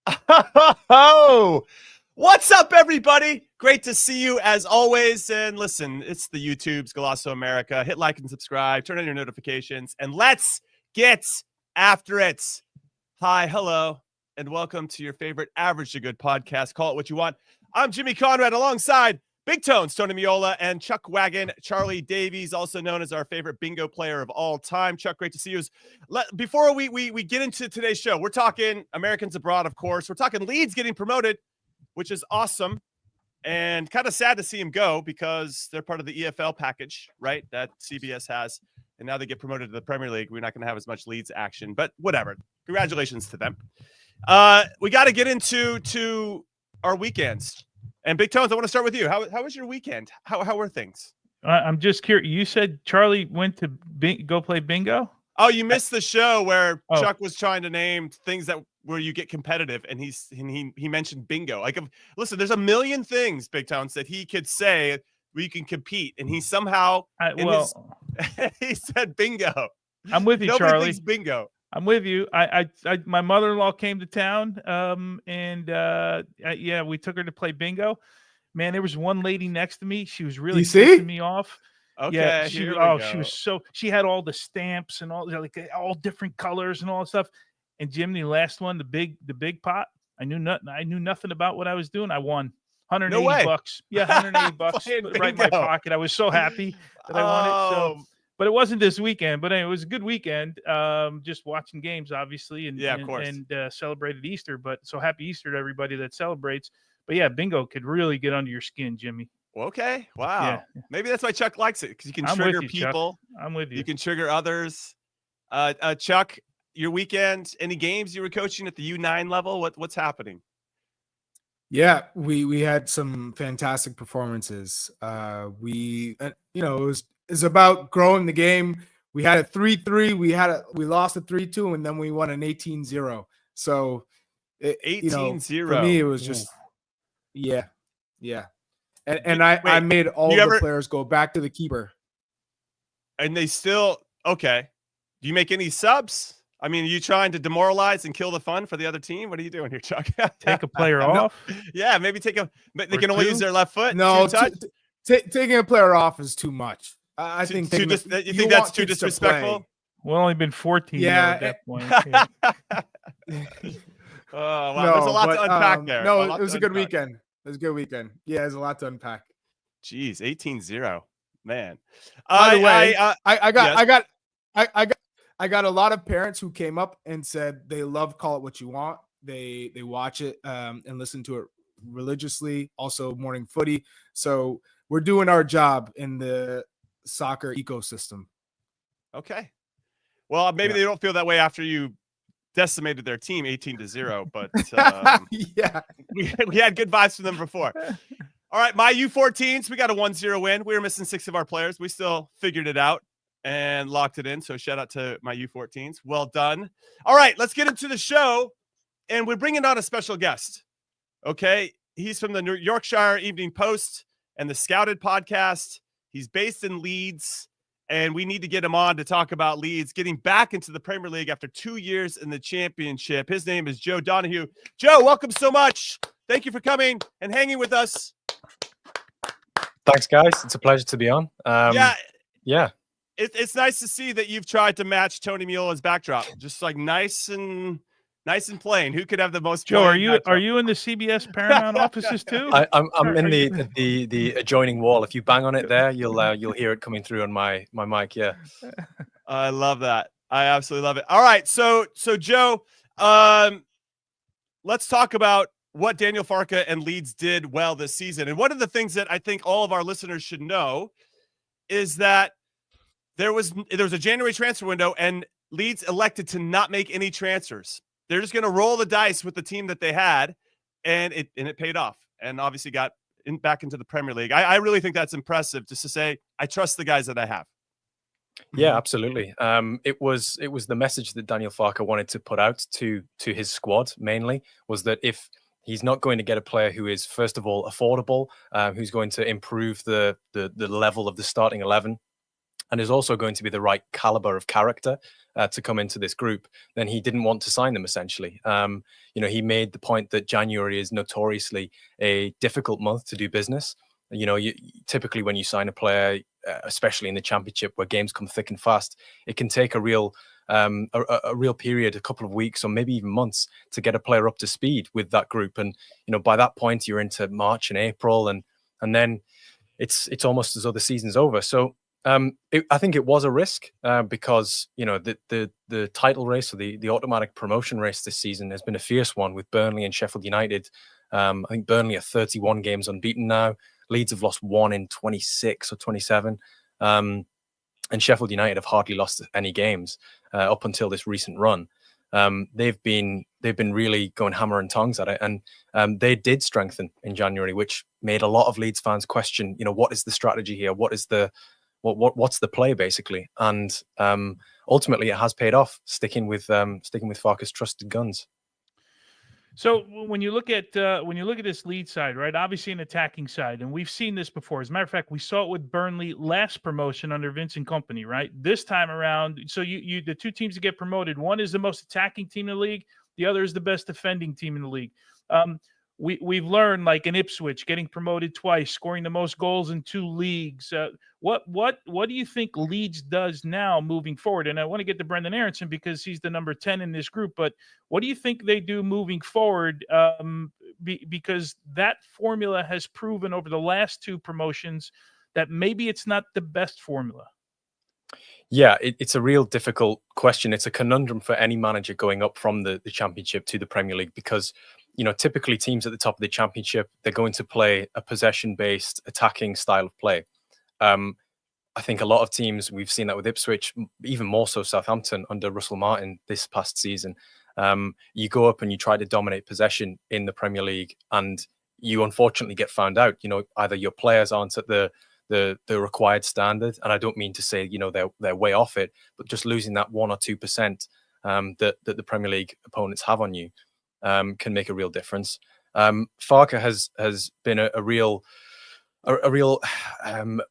Oh, what's up, everybody? Great to see you as always. And listen, it's the YouTube's Golasso America. Hit like and subscribe, turn on your notifications, and let's get after it. Hi, hello, and welcome to your favorite Average to Good podcast. Call it what you want. I'm Jimmy Conrad alongside Big Tones, Tony Miola, and Chuck Wagon, Charlie Davies, also known as our favorite bingo player of all time. Chuck, great to see you. Before we get into today's show, we're talking Americans abroad, of course. We're talking Leeds getting promoted, which is awesome, and kind of sad to see him go because they're part of the EFL package, right, that CBS has, and now they get promoted to the Premier League. We're not going to have as much Leeds action, but whatever. Congratulations to them. We got to get into our weekends. And Big Tones, I want to start with you. How was your weekend? How were things? I'm just curious. You said Charlie went to go play bingo? Oh, you missed the show where Chuck was trying to name things where you get competitive, and he mentioned bingo. Like, listen, there's a million things, Big Tones, that he could say where you can compete, and he somehow he said bingo. I'm with you, Nobody Charlie. thinks bingo. I'm with you. My mother-in-law came to town, we took her to play bingo. Man, there was one lady next to me. She was really pissing me off. Okay. Yeah, she had all the stamps and all different colors and all that stuff. And Jim, the last one, the big pot, I knew nothing about what I was doing. I won $180. Yeah, $180 right in my pocket. I was so happy that I won it. So. But it wasn't this weekend. But anyway, it was a good weekend. Just watching games, obviously, and of course, and celebrated Easter. But so happy Easter to everybody that celebrates. But yeah, bingo could really get under your skin, Jimmy. Okay, wow. Yeah. Maybe that's why Chuck likes it, because you can trigger people. Chuck. I'm with you. You can trigger others. Chuck, your weekend, any games you were coaching at the U9 level? What's happening? Yeah, we had some fantastic performances. It's about growing the game. We had a 3-3. We lost a 3-2, and then we won an 18-0. So 18-0. For me, it was just yeah. And I made all the players go back to the keeper. And they still okay. Do you make any subs? I mean, are you trying to demoralize and kill the fun for the other team? What are you doing here, Chuck? Take a player off? Yeah, maybe they can only use their left foot. No, taking a player off is too much. I think you think that's too disrespectful? Well, only been 14 at that point. Yeah. Oh, wow. There's a lot to unpack there. No, it was a good weekend. It was a good weekend. Yeah, there's a lot to unpack. Jeez, 18-0, man. By the way, I got a lot of parents who came up and said they love Call It What You Want. They watch it and listen to it religiously. Also, morning footy. So we're doing our job in the soccer ecosystem. Okay. Well, maybe they don't feel that way after you decimated their team 18-0, but yeah, we had good vibes from them before. All right, my U14s, we got a 1-0 win. We were missing 6 of our players. We still figured it out and locked it in. So shout out to my U14s. Well done. All right, let's get into the show. And we're bringing on a special guest. Okay. He's from the Yorkshire Evening Post and the Scouted podcast. He's based in Leeds, and we need to get him on to talk about Leeds getting back into the Premier League after 2 years in the Championship. His name is Joe Donahue. Joe, welcome so much. Thank you for coming and hanging with us. Thanks, guys. It's a pleasure to be on. Yeah. It's nice to see that you've tried to match Tony Miola's backdrop, just like nice and plain. Who could have the most? Joe, are you in the CBS Paramount offices too? I'm in the adjoining wall. If you bang on it there, you'll hear it coming through on my mic. Yeah, I love that. I absolutely love it. All right, so Joe, let's talk about what Daniel Farke and Leeds did well this season. And one of the things that I think all of our listeners should know is that there was a January transfer window, and Leeds elected to not make any transfers. They're just going to roll the dice with the team that they had, and it paid off, and obviously got back into the Premier League. I really think that's impressive, just to say I trust the guys that I have. Yeah, absolutely. It was the message that Daniel Farke wanted to put out to his squad mainly, was that if he's not going to get a player who is, first of all, affordable, who's going to improve the level of the starting 11, and is also going to be the right caliber of character to come into this group, then he didn't want to sign them, essentially. He made the point that January is notoriously a difficult month to do business. Typically when you sign a player, especially in the Championship where games come thick and fast, it can take a real period, a couple of weeks or maybe even months, to get a player up to speed with that group. And by that point you're into March and April, and then it's almost as though the season's over. So I think it was a risk because the title race, or the automatic promotion race this season, has been a fierce one with Burnley and Sheffield United. I think Burnley are 31 games unbeaten now. Leeds have lost 1 in 26 or 27. And Sheffield United have hardly lost any games up until this recent run. They've been really going hammer and tongs at it, and they did strengthen in January, which made a lot of Leeds fans question, what is the strategy here? What's the play, basically? And ultimately, it has paid off, sticking with Farke's trusted guns. So when you look at this lead side, right? Obviously an attacking side, and we've seen this before. As a matter of fact, we saw it with Burnley last promotion under Vincent Kompany, right? This time around, so you the two teams that get promoted, one is the most attacking team in the league, the other is the best defending team in the league. We've learned, like in Ipswich, getting promoted twice, scoring the most goals in 2 leagues. What do you think Leeds does now moving forward? And I want to get to Brenden Aaronson because he's the number 10 in this group. But what do you think they do moving forward? Because that formula has proven over the last 2 promotions that maybe it's not the best formula. Yeah, it's a real difficult question. It's a conundrum for any manager going up from the Championship to the Premier League, because typically teams at the top of the Championship, they're going to play a possession-based attacking style of play. I think a lot of teams, we've seen that with Ipswich, even more so Southampton under Russell Martin this past season. You go up and you try to dominate possession in the Premier League, and you unfortunately get found out. Either your players aren't at the required standard, and I don't mean to say they're way off it, but just losing that 1 or 2% that the Premier League opponents have on you can make a real difference. Farke has been a real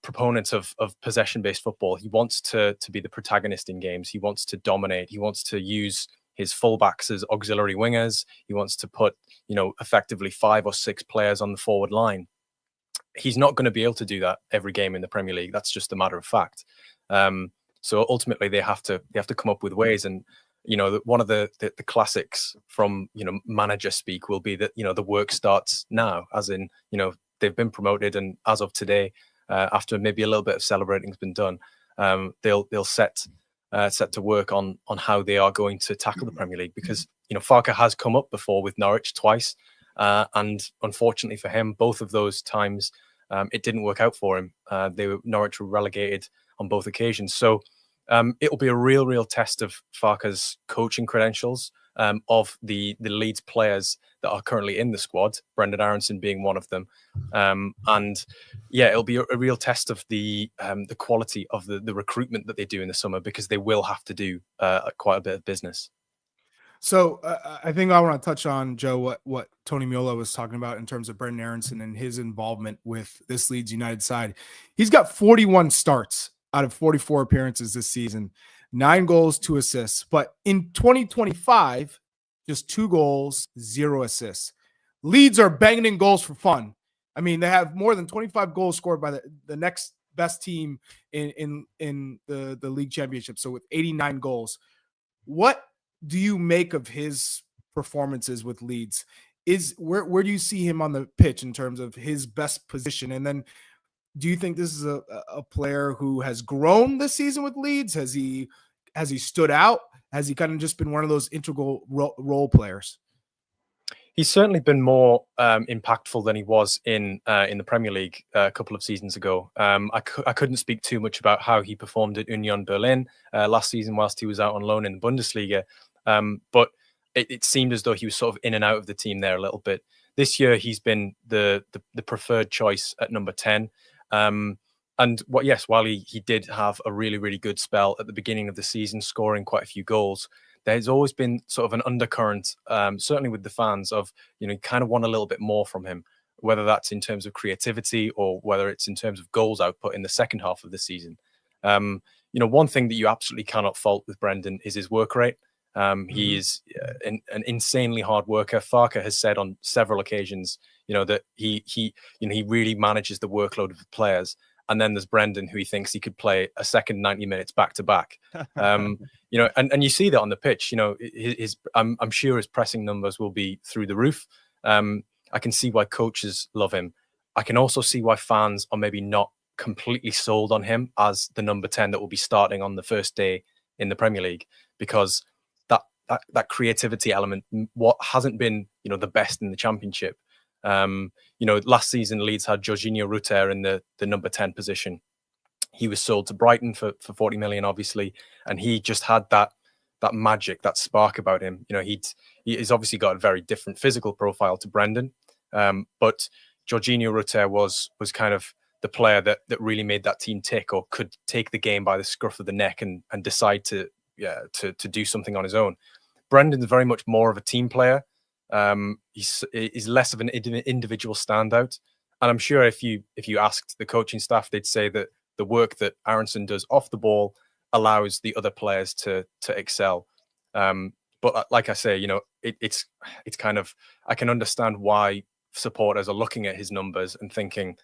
proponent of possession-based football. He wants to be the protagonist in games. He wants to dominate. He wants to use his fullbacks as auxiliary wingers. He wants to put, effectively 5 or 6 players on the forward line. He's not going to be able to do that every game in the Premier League. That's just a matter of fact. So ultimately, they have to come up with ways. And one of the classics from manager speak will be that the work starts now, as in they've been promoted, and as of today, after maybe a little bit of celebrating has been done, they'll set to work on how they are going to tackle the Premier League, because Farke has come up before with Norwich twice, and unfortunately for him, both of those times it didn't work out for him. Norwich were relegated on both occasions, so it'll be a real test of Farke's coaching credentials, of the Leeds players that are currently in the squad, Brenden Aaronson being one of them. And yeah, it'll be a real test of the quality of the recruitment that they do in the summer, because they will have to do quite a bit of business. So I think I want to touch on, Joe, what Tony Miola was talking about in terms of Brenden Aaronson and his involvement with this Leeds United side. He's got 41 starts out of 44 appearances this season, 9 goals, 2 assists. But in 2025, just 2 goals, 0 assists. Leeds are banging in goals for fun. I mean, they have more than 25 goals scored by the next best team in the league championship. So with 89 goals, what do you make of his performances with Leeds? Where do you see him on the pitch in terms of his best position? And then do you think this is a player who has grown this season with Leeds? Has he stood out? Has he kind of just been one of those integral role players? He's certainly been more impactful than he was in the Premier League a couple of seasons ago. I couldn't speak too much about how he performed at Union Berlin last season whilst he was out on loan in the Bundesliga. But it seemed as though he was sort of in and out of the team there a little bit. This year, he's been the preferred choice at number 10. And while he did have a really good spell at the beginning of the season, scoring quite a few goals, there's always been sort of an undercurrent, certainly with the fans, of, you kind of want a little bit more from him, whether that's in terms of creativity or whether it's in terms of goals output in the second half of the season. One thing that you absolutely cannot fault with Brenden is his work rate. He is an insanely hard worker. Farke has said on several occasions, that he really manages the workload of the players. And then there's Brenden, who he thinks he could play a second 90 minutes back to back. And you see that on the pitch. I'm sure his pressing numbers will be through the roof. I can see why coaches love him. I can also see why fans are maybe not completely sold on him as the number 10 that will be starting on the first day in the Premier League, because that creativity element, what hasn't been, the best in the Championship. Last season Leeds had Jorginho Rutter in the number 10 position. He was sold to Brighton for 40 million, obviously, and he just had that magic, that spark about him. He's obviously got a very different physical profile to Brenden, but Jorginho Rutter was kind of the player that really made that team tick, or could take the game by the scruff of the neck and decide to do something on his own. Brendan's very much more of a team player. He's less of an individual standout, and I'm sure if you asked the coaching staff, they'd say that the work that Aaronson does off the ball allows the other players to excel. But like I say, it's kind of, I can understand why supporters are looking at his numbers and thinking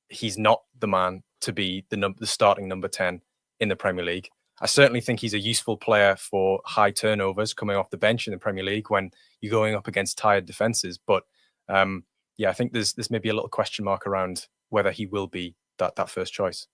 he's not the man to be the starting number 10 in the Premier League. I certainly think he's a useful player for high turnovers coming off the bench in the Premier League when you're going up against tired defenses. But I think there's maybe a little question mark around whether he will be that first choice.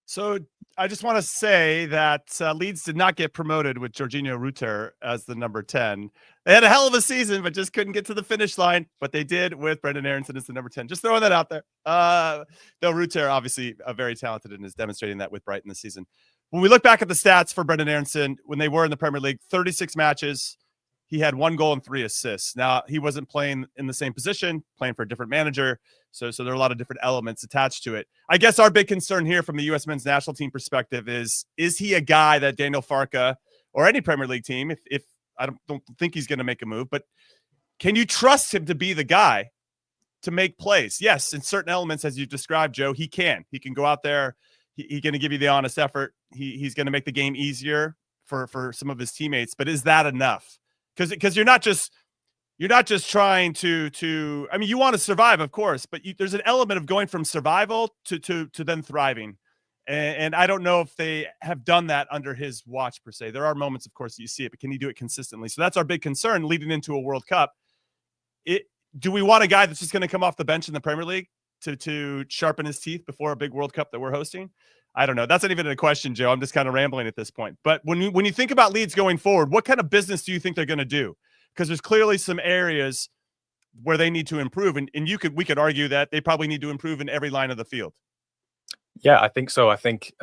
So I just want to say that Leeds did not get promoted with Jorginho Rutter as the number 10. They had a hell of a season, but just couldn't get to the finish line. But they did with Brenden Aaronson as the number 10. Just throwing that out there. Though Rutter, obviously, very talented and is demonstrating that with Brighton this season. When we look back at the stats for Brenden Aaronson, when they were in the Premier League, 36 matches, he had 1 goal and 3 assists. Now, he wasn't playing in the same position, playing for a different manager. So there are a lot of different elements attached to it. I guess our big concern here from the U.S. men's national team perspective is he a guy that Daniel Farke or any Premier League team, if I don't think he's going to make a move, but can you trust him to be the guy to make plays? Yes, in certain elements, as you described, Joe, he can. He can go out there. He's going to give you the honest effort. He's going to make the game easier for some of his teammates. But is that enough? Because you're not just trying to. I mean, you want to survive, of course, but there's an element of going from survival to then thriving. And I don't know if they have done that under his watch per se. There are moments, of course, that you see it, but can he do it consistently? So that's our big concern leading into a World Cup. Do we want a guy that's just going to come off the bench in the Premier League to sharpen his teeth before a big World Cup that we're hosting? I don't know. That's not even a question, Joe. I'm just kind of rambling at this point. But when you think about Leeds going forward, what kind of business do you think they're going to do? Because there's clearly some areas where they need to improve, and we could argue that they probably need to improve in every line of the field. Yeah, I think so. I think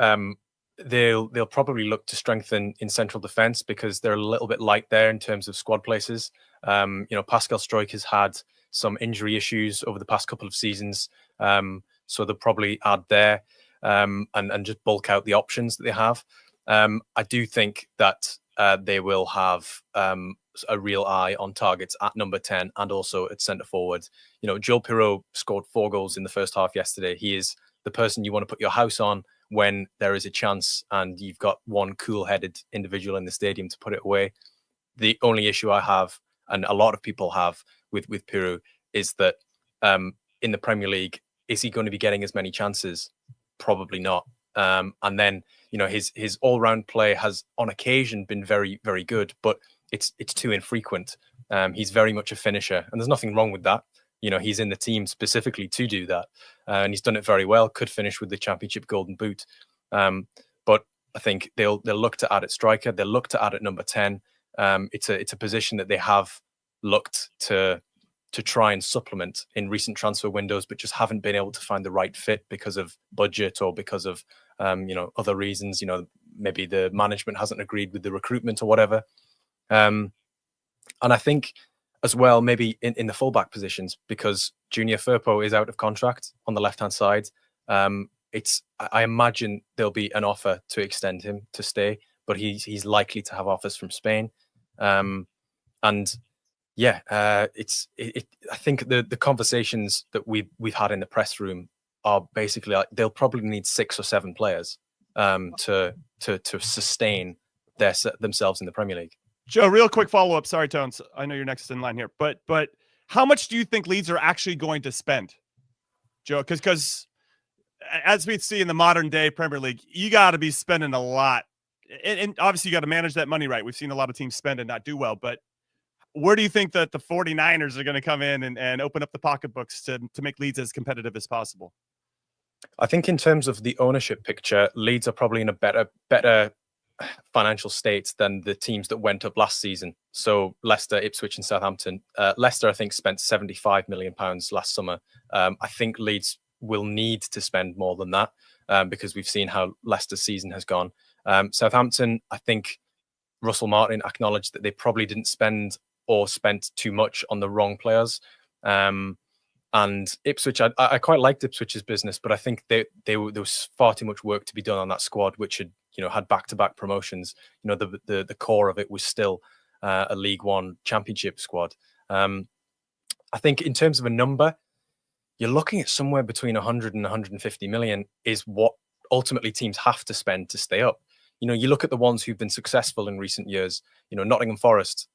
they'll probably look to strengthen in central defence because they're a little bit light there in terms of squad places. Pascal Struijk has had some injury issues over the past couple of seasons, so they'll probably add there and just bulk out the options that they have. I do think that they will have a real eye on targets at number 10 and also at centre forward. Joel Pirot scored 4 goals in the first half yesterday. He is the person you want to put your house on when there is a chance and you've got one cool-headed individual in the stadium to put it away. The only issue I have, and a lot of people have with Pirot, is that in the Premier League, is he going to be getting as many chances? Probably not. And then, his all-round play has on occasion been very, very good, but it's too infrequent. He's very much a finisher, and there's nothing wrong with that. He's in the team specifically to do that, and he's done it very well. Could finish with the Championship Golden Boot, but I think they'll look to add at striker. They'll look to add at number 10. It's a position that they have looked to try and supplement in recent transfer windows, but just haven't been able to find the right fit because of budget or because of other reasons. Maybe the management hasn't agreed with the recruitment or whatever. And I think as well, maybe in the fullback positions, because Junior Firpo is out of contract on the left-hand side. I imagine there'll be an offer to extend him to stay, but he's likely to have offers from Spain. I think the conversations that we've had in the press room are basically like they'll probably need 6 or 7 players to sustain themselves in the Premier League. Joe, real quick follow-up. Sorry, Tones. I know you're next in line here, but how much do you think Leeds are actually going to spend, Joe? Because as we see in the modern day Premier League, you got to be spending a lot, and obviously you got to manage that money right. We've seen a lot of teams spend and not do well, but where do you think that the 49ers are going to come in and open up the pocketbooks to make Leeds as competitive as possible? I think in terms of the ownership picture, Leeds are probably in a better financial state than the teams that went up last season. So Leicester, Ipswich and Southampton. Leicester, I think, spent £75 million last summer. I think Leeds will need to spend more than that because we've seen how Leicester's season has gone. Southampton, I think Russell Martin acknowledged that they probably didn't spend or spent too much on the wrong players. And Ipswich, I quite liked Ipswich's business, but I think there was far too much work to be done on that squad, which had back-to-back promotions. The core of it was still a League One Championship squad. I think in terms of a number, you're looking at somewhere between 100 and 150 million is what ultimately teams have to spend to stay up. You look at the ones who've been successful in recent years. Nottingham Forest,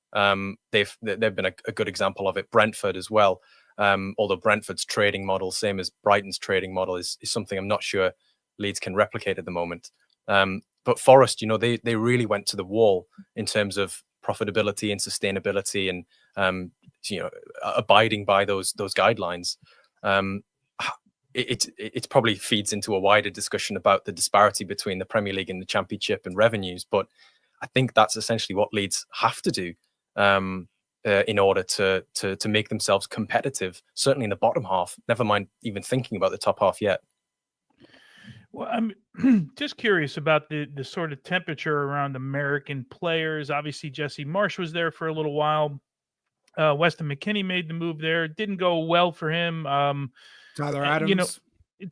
they've been a good example of it. Brentford as well. Although Brentford's trading model, same as Brighton's trading model, is something I'm not sure Leeds can replicate at the moment. But Forest, they really went to the wall in terms of profitability and sustainability and abiding by those guidelines. It probably feeds into a wider discussion about the disparity between the Premier League and the Championship and revenues. But I think that's essentially what Leeds have to do in order to make themselves competitive, certainly in the bottom half, never mind even thinking about the top half yet. Well, I'm just curious about the sort of temperature around American players. Obviously, Jesse Marsh was there for a little while. Weston McKennie made the move there. It didn't go well for him. Tyler Adams.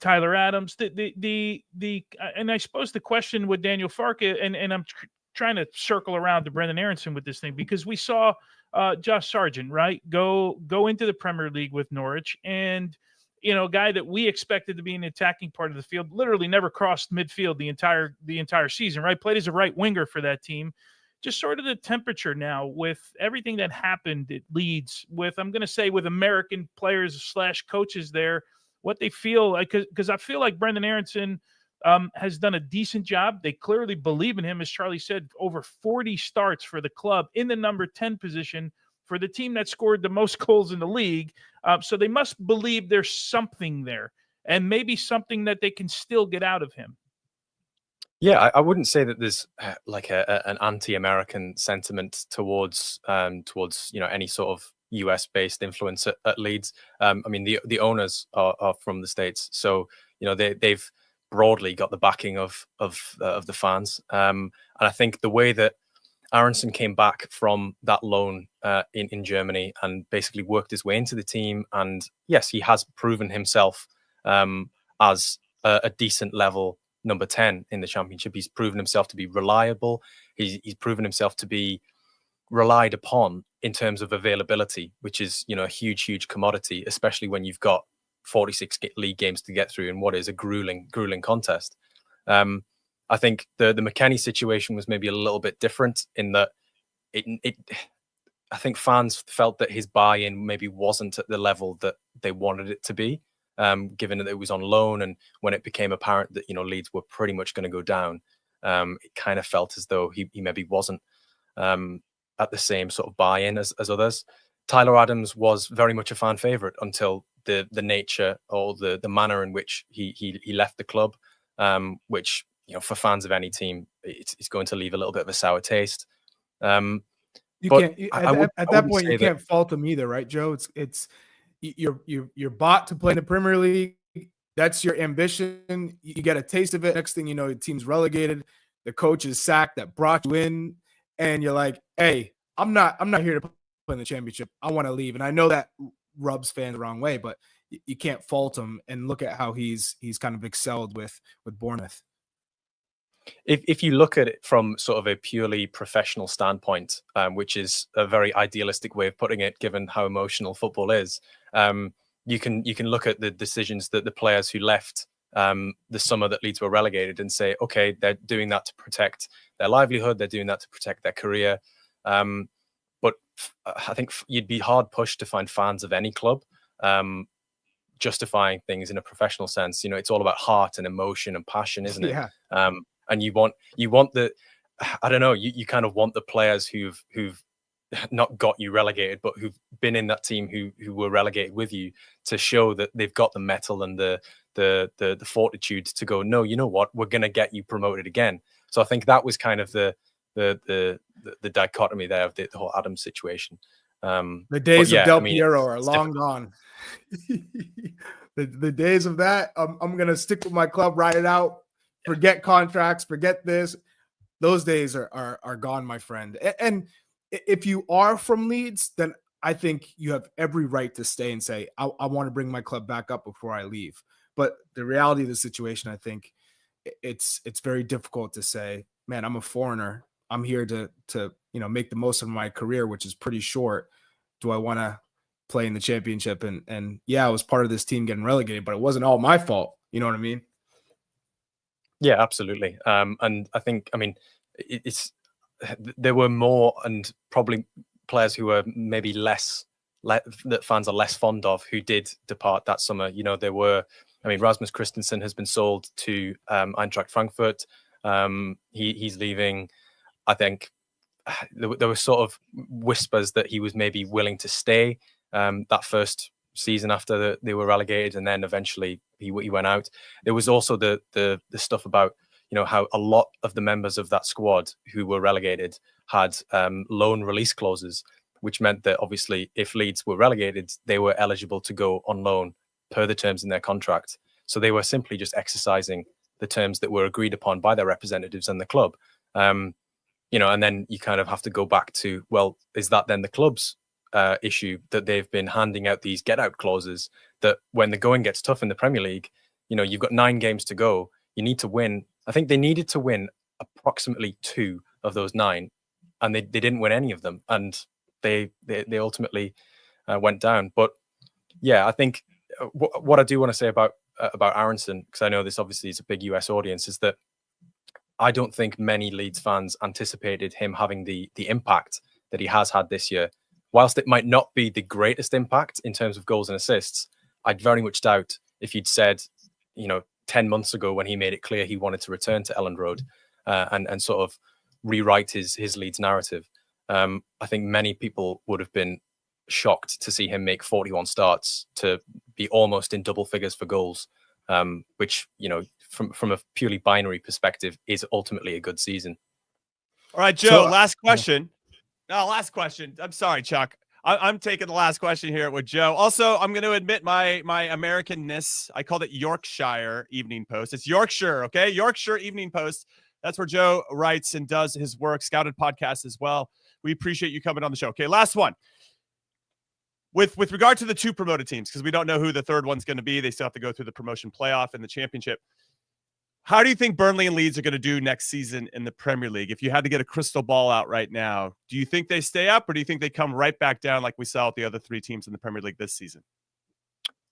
Tyler Adams. And I suppose the question with Daniel Farke, and I'm trying to circle around to Brenden Aaronson with this thing, because we saw Josh Sargent, right, go into the Premier League with Norwich, and a guy that we expected to be in the attacking part of the field literally never crossed midfield the entire season, right? Played as a right winger for that team. Just sort of the temperature now with everything that happened at Leeds, with American players / coaches there, what they feel like, because I feel like Brenden Aaronson has done a decent job. They clearly believe in him, as Charlie said, over 40 starts for the club in the number 10 position for the team that scored the most goals in the league. So they must believe there's something there, and maybe something that they can still get out of him. Yeah, I wouldn't say that there's like an anti-American sentiment towards any sort of US-based influence at Leeds. I mean, the owners are from the States, so they've broadly got the backing of the fans. And I think the way that Aaronson came back from that loan in Germany and basically worked his way into the team, and yes, he has proven himself as a decent level number 10 in the Championship. He's proven himself to be reliable. He's proven himself to be relied upon in terms of availability, which is a huge commodity, especially when you've got 46 league games to get through in what is a grueling contest. I think the McKennie situation was maybe a little bit different in that I think fans felt that his buy-in maybe wasn't at the level that they wanted it to be. Given that it was on loan, and when it became apparent that Leeds were pretty much going to go down, it kind of felt as though he maybe wasn't at the same sort of buy-in as others. Tyler Adams was very much a fan favourite until the nature or the manner in which he left the club, which for fans of any team, it's going to leave a little bit of a sour taste. At that point you can't fault him either, right, Joe? It's you're bought to play in the Premier League. That's your ambition. You get a taste of it. Next thing you know, the team's relegated. The coach is sacked that brought you in, and you're like, "Hey, I'm not here to play in the Championship. I want to leave." And I know that rubs fans the wrong way, but you can't fault him. And look at how he's kind of excelled with Bournemouth. If you look at it from sort of a purely professional standpoint, which is a very idealistic way of putting it, given how emotional football is, you can look at the decisions that the players who left the summer that Leeds were relegated and say, okay, they're doing that to protect their livelihood, they're doing that to protect their career. But I think you'd be hard pushed to find fans of any club justifying things in a professional sense. You know, it's all about heart and emotion and passion, isn't it? Yeah. And you want the, I don't know, you kind of want the players who've not got you relegated, but who've been in that team who were relegated with you to show that they've got the mettle and the fortitude to go, no, you know what, we're going to get you promoted again. So I think that was kind of the dichotomy there of the whole Adams situation. The days of Del Piero are long difficult. gone. the days of that, I'm going to stick with my club, ride it out, forget contracts, forget this. Those days are gone, my friend. And if you are from Leeds, then I think you have every right to stay and say, I want to bring my club back up before I leave. But the reality of the situation, I think it's very difficult to say, man, I'm a foreigner. I'm here to make the most of my career, which is pretty short. Do I want to play in the championship? And yeah, I was part of this team getting relegated, but it wasn't all my fault. You know what I mean? Yeah, absolutely. And I think, there were more and probably players who were maybe that fans are less fond of who did depart that summer. You know, there were, Rasmus Christensen has been sold to Eintracht Frankfurt. He's leaving. I think there were sort of whispers that he was maybe willing to stay that first season after they were relegated, and then eventually he went out. There was also the stuff about, you know, how a lot of the members of that squad who were relegated had loan release clauses, which meant that obviously if Leeds were relegated, they were eligible to go on loan per the terms in their contract. So they were simply just exercising the terms that were agreed upon by their representatives and the club. You know, and then you kind of have to go back to, well, is that then the club's issue that they've been handing out these get out clauses that when the going gets tough in the Premier League, you know, you've got 9 games to go. You need to win. I think they needed to win approximately 2 of those 9, and they didn't win any of them, and they ultimately went down. But yeah, I think what I do want to say about Aaronson, because I know this obviously is a big US audience, is that I don't think many Leeds fans anticipated him having the impact that he has had this year. Whilst it might not be the greatest impact in terms of goals and assists, I'd very much doubt if you'd said, you know, 10 months ago when he made it clear he wanted to return to Elland Road and sort of rewrite his Leeds narrative. I think many people would have been shocked to see him make 41 starts, to be almost in double figures for goals, which, you know, from a purely binary perspective is ultimately a good season. All right, Joe, last question. No, last question. I'm sorry, Chuck. I'm taking the last question here with Joe. Also, I'm going to admit my Americanness. I called it Yorkshire Evening Post. It's Yorkshire, okay? Yorkshire Evening Post. That's where Joe writes and does his work. Scouted podcast as well. We appreciate you coming on the show. Okay, last one. With regard to the 2 promoted teams, because we don't know who the third one's going to be. They still have to go through the promotion playoff and the championship. How do you think Burnley and Leeds are going to do next season in the Premier League? If you had to get a crystal ball out right now, do you think they stay up, or do you think they come right back down like we saw with the other 3 teams in the Premier League this season?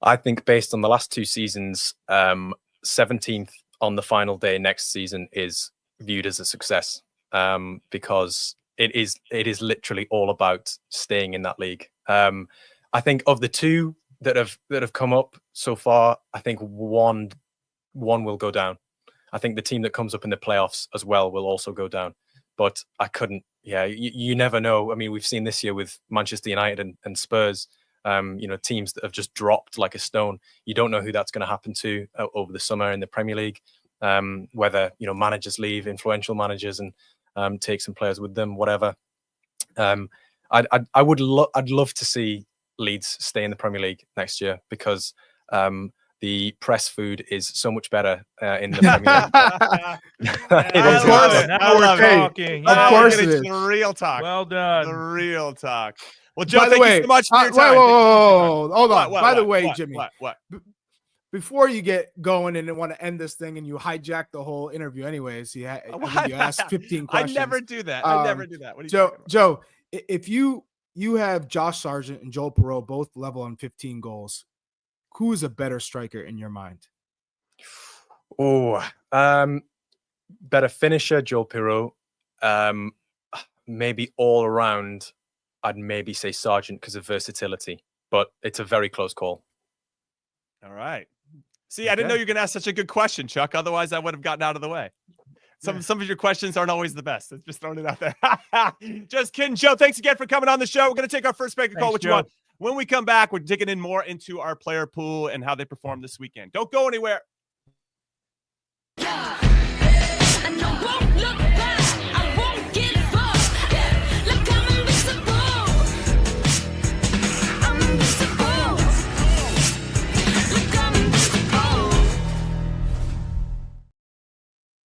I think based on the last 2 seasons, 17th on the final day next season is viewed as a success, because it is literally all about staying in that league. I think of the 2 that have come up so far, I think one will go down. I think the team that comes up in the playoffs as well will also go down. But I couldn't, you never know. I mean, we've seen this year with Manchester United and Spurs, you know, teams that have just dropped like a stone. You don't know who that's going to happen to over the summer in the Premier League, whether, you know, managers leave, influential managers, and take some players with them, whatever. I'd love to see Leeds stay in the Premier League next year, because the press food is so much better in the Premier League. Now we're talking. Of course it is. The real talk. Well done. The real talk. Well, Joe, By the thank way, you so much for your time. Hold on. By the way, Jimmy, what? Before you get going and want to end this thing, and you hijack the whole interview anyways, you asked 15 questions. I never do that. What are you Joe, if you have Josh Sargent and Joel Perreault both level on 15 goals, who is a better striker in your mind? Oh, better finisher, Joel Pirou. Maybe all around, I'd maybe say Sargent because of versatility, but it's a very close call. All right. See, I didn't know you were going to ask such a good question, Chuck. Otherwise, I would have gotten out of the way. Some of your questions aren't always the best. Just throwing it out there. Just kidding, Joe. Thanks again for coming on the show. We're going to take our first break and call what you want. When we come back, we're digging in more into our player pool and how they performed this weekend. Don't go anywhere.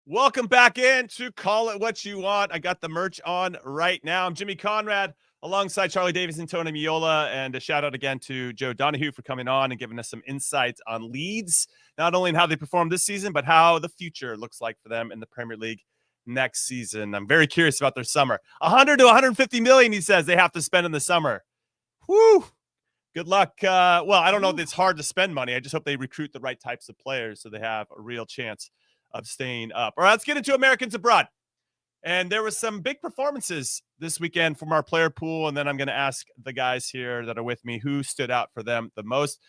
Welcome back in to Call It What You Want. I got the merch on right now. I'm Jimmy Conrad alongside Charlie Davis and Tony Miola. And a shout out again to Joe Donahue for coming on and giving us some insights on Leeds, not only in how they performed this season, but how the future looks like for them in the Premier League next season. I'm very curious about their summer. 100 to 150 million, he says, they have to spend in the summer. Whew. Good luck. Well, I don't know if it's hard to spend money. I just hope they recruit the right types of players so they have a real chance of staying up. All right, let's get into Americans abroad. And there were some big performances this weekend from our player pool, and then I'm going to ask the guys here that are with me who stood out for them the most.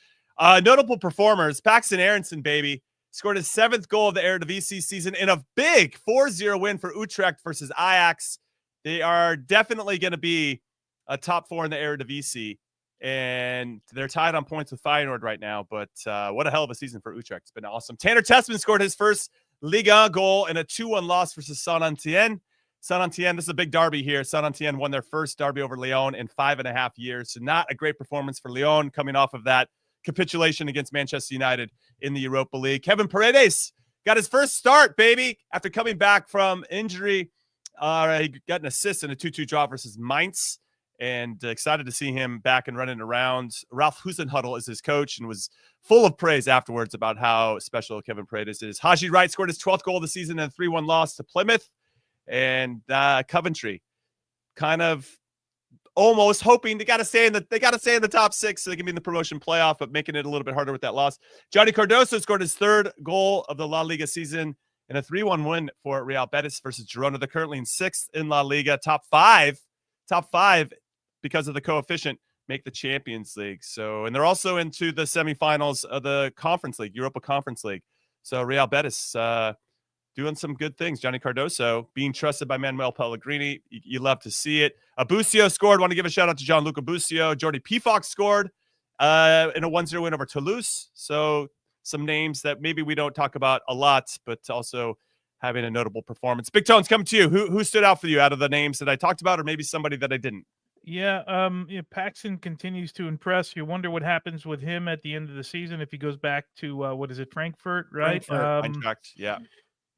Notable performers, Brenden Aaronson, baby, scored his 7th goal of the Eredivisie season in a big 4-0 win for Utrecht versus Ajax. They are definitely going to be a top 4 in the Eredivisie, and they're tied on points with Feyenoord right now, but what a hell of a season for Utrecht. It's been awesome. Tanner Tessman scored his first Liga goal in a 2-1 loss versus Saint-Étienne. Saint-Étienne, this is a big derby here. Saint-Étienne won their first derby over Lyon in 5.5 years. So not a great performance for Lyon coming off of that capitulation against Manchester United in the Europa League. Kevin Paredes got his first start, baby, after coming back from injury. He got an assist in a 2-2 draw versus Mainz, and excited to see him back and running around. Ralph Husenhuddle is his coach and was full of praise afterwards about how special Kevin Paredes is. Haji Wright scored his 12th goal of the season in a 3-1 loss to Plymouth. And Coventry kind of almost hoping they got to stay in the top 6 so they can be in the promotion playoff, but making it a little bit harder with that loss. Johnny Cardoso scored his 3rd goal of the La Liga season in a 3-1 win for Real Betis versus Girona. They're currently in 6th in La Liga, top five because of the coefficient, make the Champions League. So, and they're also into the semifinals of the Conference League, Europa Conference League. So Real Betis doing some good things. Johnny Cardoso being trusted by Manuel Pellegrini. You love to see it. Busio scored. Want to give a shout out to Gianluca Busio. Jordi Pefok scored in a 1-0 win over Toulouse. So some names that maybe we don't talk about a lot, but also having a notable performance. Big Tones, coming to you. Who stood out for you out of the names that I talked about, or maybe somebody that I didn't? Yeah, Paxton continues to impress. You wonder what happens with him at the end of the season if he goes back to Frankfurt, right?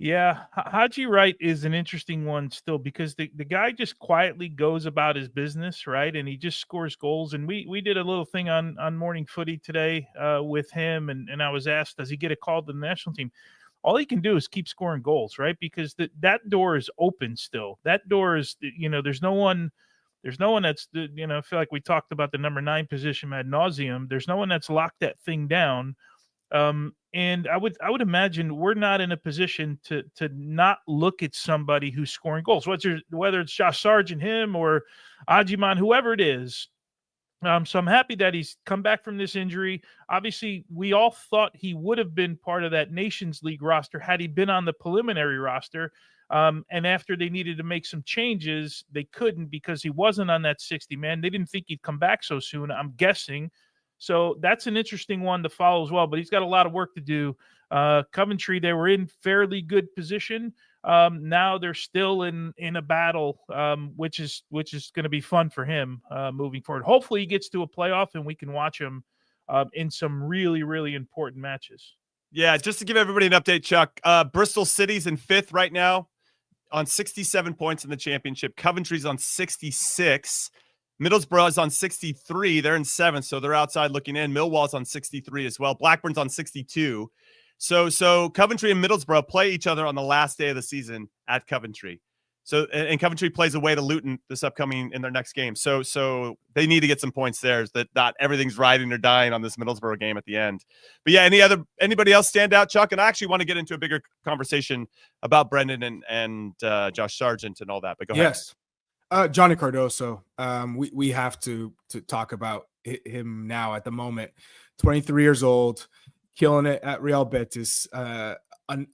Yeah, Haji Wright is an interesting one still because the guy just quietly goes about his business, right? And he just scores goals. And we did a little thing on Morning Footy today with him, and I was asked, does he get a call to the national team? All he can do is keep scoring goals, right? Because that door is open still. That door is, there's no one that's, I feel like we talked about the number 9 position ad nauseum. There's no one that's locked that thing down. And I would imagine we're not in a position to not look at somebody who's scoring goals, whether it's Josh Sargent, him, or Ajiman, whoever it is. So I'm happy that he's come back from this injury. Obviously, we all thought he would have been part of that Nations League roster had he been on the preliminary roster. And after they needed to make some changes, they couldn't because he wasn't on that 60-man. They didn't think he'd come back so soon, I'm guessing. So that's an interesting one to follow as well, but he's got a lot of work to do. Coventry, they were in fairly good position. Now they're still in a battle, which is going to be fun for him moving forward. Hopefully he gets to a playoff and we can watch him in some really, really important matches. Yeah, just to give everybody an update, Chuck, Bristol City's in 5th right now on 67 points in the championship. Coventry's on 66. Middlesbrough is on 63. They're in 7th, so they're outside looking in. Millwall's on 63 as well. Blackburn's on 62. So Coventry and Middlesbrough play each other on the last day of the season at Coventry. So, and Coventry plays away to Luton this upcoming in their next game. So they need to get some points there. That not everything's riding or dying on this Middlesbrough game at the end. But yeah, anybody else stand out, Chuck? And I actually want to get into a bigger conversation about Brenden and Josh Sargent and all that. But go ahead. Yes, Johnny Cardoso. We have to talk about him now at the moment. 23 years old, killing it at Real Betis.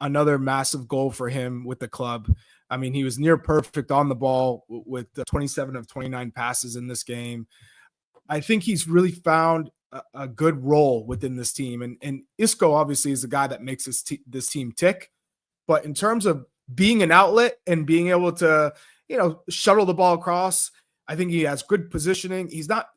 Another massive goal for him with the club. I mean, he was near perfect on the ball with 27 of 29 passes in this game. I think he's really found a good role within this team. And Isco obviously is the guy that makes this team tick. But in terms of being an outlet and being able to, shuttle the ball across, I think he has good positioning. He's not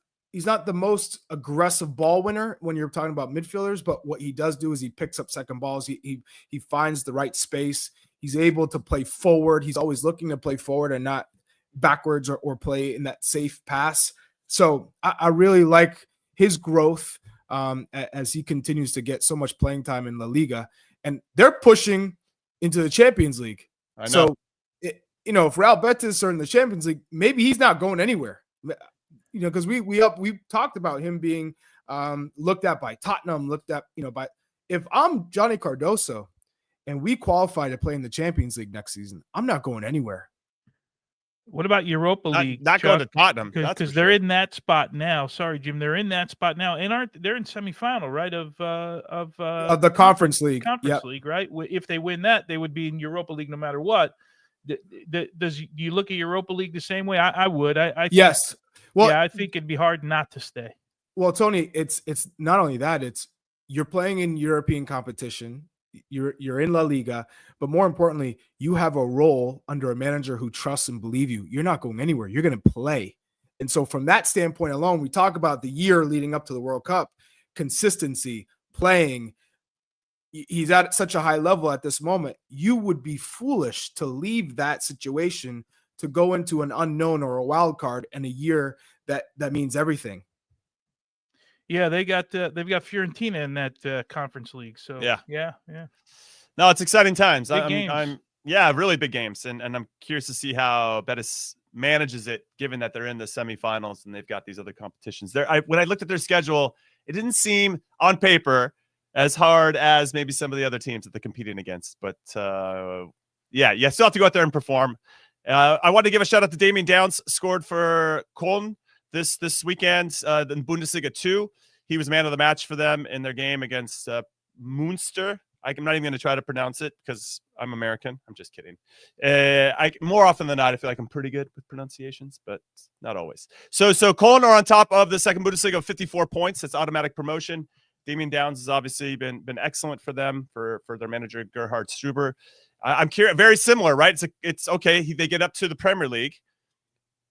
the most aggressive ball winner when you're talking about midfielders, but what he does do is he picks up second balls. He finds the right space. He's able to play forward. He's always looking to play forward and not backwards or play in that safe pass. So I really like his growth as he continues to get so much playing time in La Liga. And they're pushing into the Champions League. I know. So, if Real Betis are in the Champions League, maybe he's not going anywhere. Because we talked about him being looked at by Tottenham, by. If I'm Johnny Cardoso and we qualify to play in the Champions League next season, I'm not going anywhere. What about Europa League? Not going to Tottenham because they're in that spot now. Sorry, Jim, they're in that spot now, and they're in semifinal, right? Of the Conference League. Conference League, right? If they win that, they would be in Europa League no matter what. Do you look at Europa League the same way? I would. I think, yes. Well, yeah, I think it'd be hard not to stay. Well, Tony, it's not only that, it's you're playing in European competition, you're in La Liga, but more importantly, you have a role under a manager who trusts and believes you. You're not going anywhere. You're going to play. And so from that standpoint alone, we talk about the year leading up to the World Cup, consistency, playing. He's at such a high level at this moment. You would be foolish to leave that situation to go into an unknown or a wild card in a year that means everything. Yeah, they've got Fiorentina in that Conference League. So yeah. No, it's exciting times. Big games. I'm really big games, and I'm curious to see how Betis manages it, given that they're in the semifinals and they've got these other competitions. When I looked at their schedule, it didn't seem on paper as hard as maybe some of the other teams that they're competing against. But you still have to go out there and perform. I want to give a shout out to Damien Downs, scored for Köln this weekend in Bundesliga 2. He was man of the match for them in their game against Münster. I'm not even going to try to pronounce it because I'm American. I'm just kidding. More often than not, I feel like I'm pretty good with pronunciations, but not always. So Köln are on top of the second Bundesliga with 54 points. It's automatic promotion. Damien Downs has obviously been excellent for them, for their manager, Gerhard Struber. I'm curious, very similar, right? It's okay. They get up to the Premier League,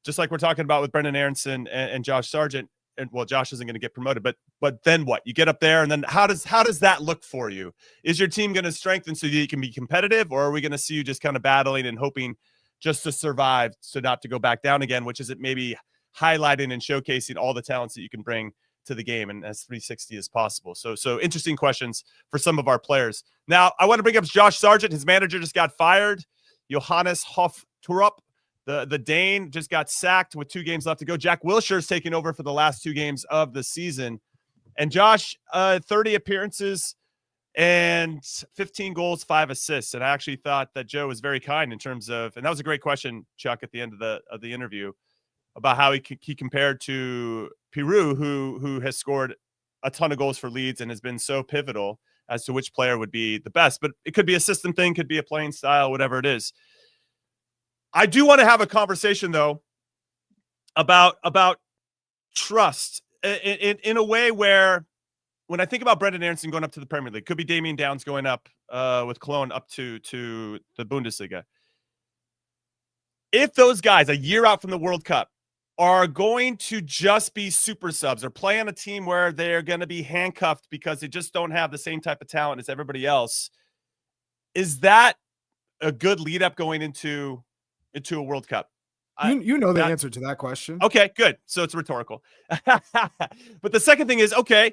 just like we're talking about with Brenden Aaronson and Josh Sargent. And well, Josh isn't going to get promoted, but then what? You get up there, and then how does that look for you? Is your team going to strengthen so that you can be competitive, or are we going to see you just kind of battling and hoping just to survive, so not to go back down again? Which is it maybe highlighting and showcasing all the talents that you can bring to the game and as 360 as possible. So interesting questions for some of our players. Now, I want to bring up Josh Sargent. His manager just got fired. Johannes Hofturup, the Dane, just got sacked with 2 games left to go. Jack Wilshere is taking over for the last 2 games of the season. And Josh, 30 appearances and 15 goals, 5 assists. And I actually thought that Joe was very kind in terms of, and that was a great question, Chuck, at the end of the interview, about how he compared to Pirou, who has scored a ton of goals for Leeds and has been so pivotal as to which player would be the best. But it could be a system thing, could be a playing style, whatever it is. I do want to have a conversation, though, about trust in a way where, when I think about Brenden Aaronson going up to the Premier League, could be Damien Downs going up with Cologne up to the Bundesliga. If those guys, a year out from the World Cup, are going to just be super subs or play on a team where they're going to be handcuffed because they just don't have the same type of talent as everybody else, is that a good lead up going into a World Cup? You know the answer to that question. Okay, good. So it's rhetorical. But the second thing is, okay,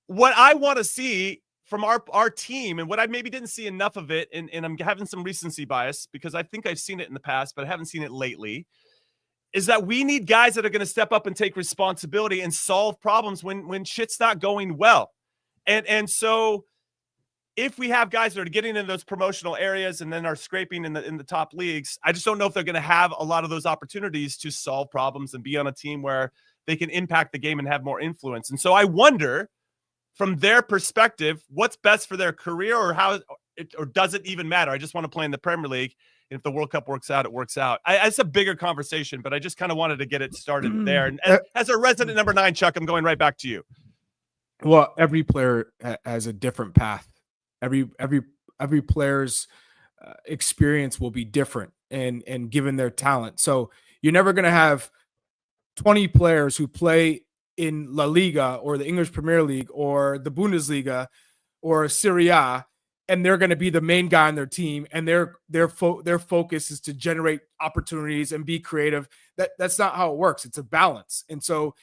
what I want to see from our team, and what I maybe didn't see enough of it, and I'm having some recency bias because I think I've seen it in the past, but I haven't seen it lately, is that we need guys that are going to step up and take responsibility and solve problems when shit's not going well. And so if we have guys that are getting in those promotional areas and then are scraping in the top leagues, I just don't know if they're going to have a lot of those opportunities to solve problems and be on a team where they can impact the game and have more influence. And so I wonder, from their perspective, what's best for their career, or does it even matter? I just want to play in the Premier League. And if the World Cup works out, it works out. It's a bigger conversation, but I just kind of wanted to get it started there. And as a resident number 9, Chuck, I'm going right back to you. Well, every player has a different path. Every player's experience will be different and given their talent. So you're never going to have 20 players who play in La Liga or the English Premier League or the Bundesliga or Serie A, and they're going to be the main guy on their team, and their focus is to generate opportunities and be creative. That's not how it works. It's a balance. And so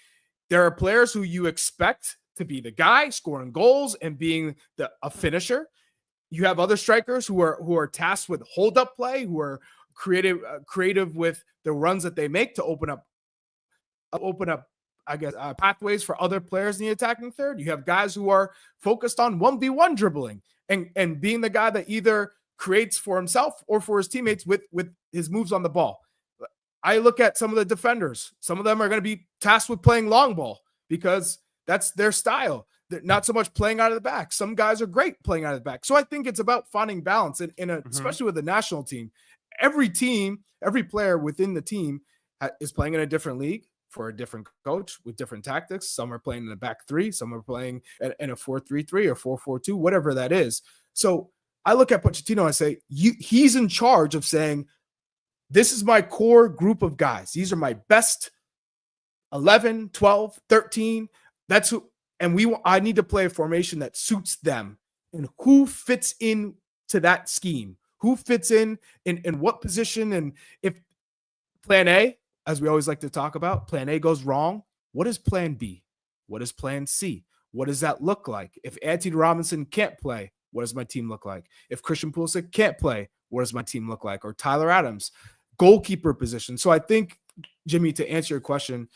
there are players who you expect to be the guy scoring goals and being a finisher. You have other strikers who are tasked with hold up play, who are creative with the runs that they make to open up, I guess, pathways for other players in the attacking third. You have guys who are focused on 1v1 dribbling and being the guy that either creates for himself or for his teammates with his moves on the ball. I look at some of the defenders. Some of them are going to be tasked with playing long ball because that's their style. They're not so much playing out of the back. Some guys are great playing out of the back. So I think it's about finding balance especially with the national team. Every player within the team is playing in a different league for a different coach with different tactics. Some are playing in the back 3. Some are playing in a 4-3-3 or 4-4-2, whatever that is. So I look at Pochettino and I say, he's in charge of saying, this is my core group of guys. These are my best 11, 12, 13. That's who, and I need to play a formation that suits them. And who fits in to that scheme? Who fits in what position? And if plan A, as we always like to talk about, plan A goes wrong, what is plan B? What is plan C? What does that look like? If Anthony Robinson can't play, what does my team look like? If Christian Pulisic can't play, what does my team look like? Or Tyler Adams, goalkeeper position. So I think, Jimmy, to answer your question,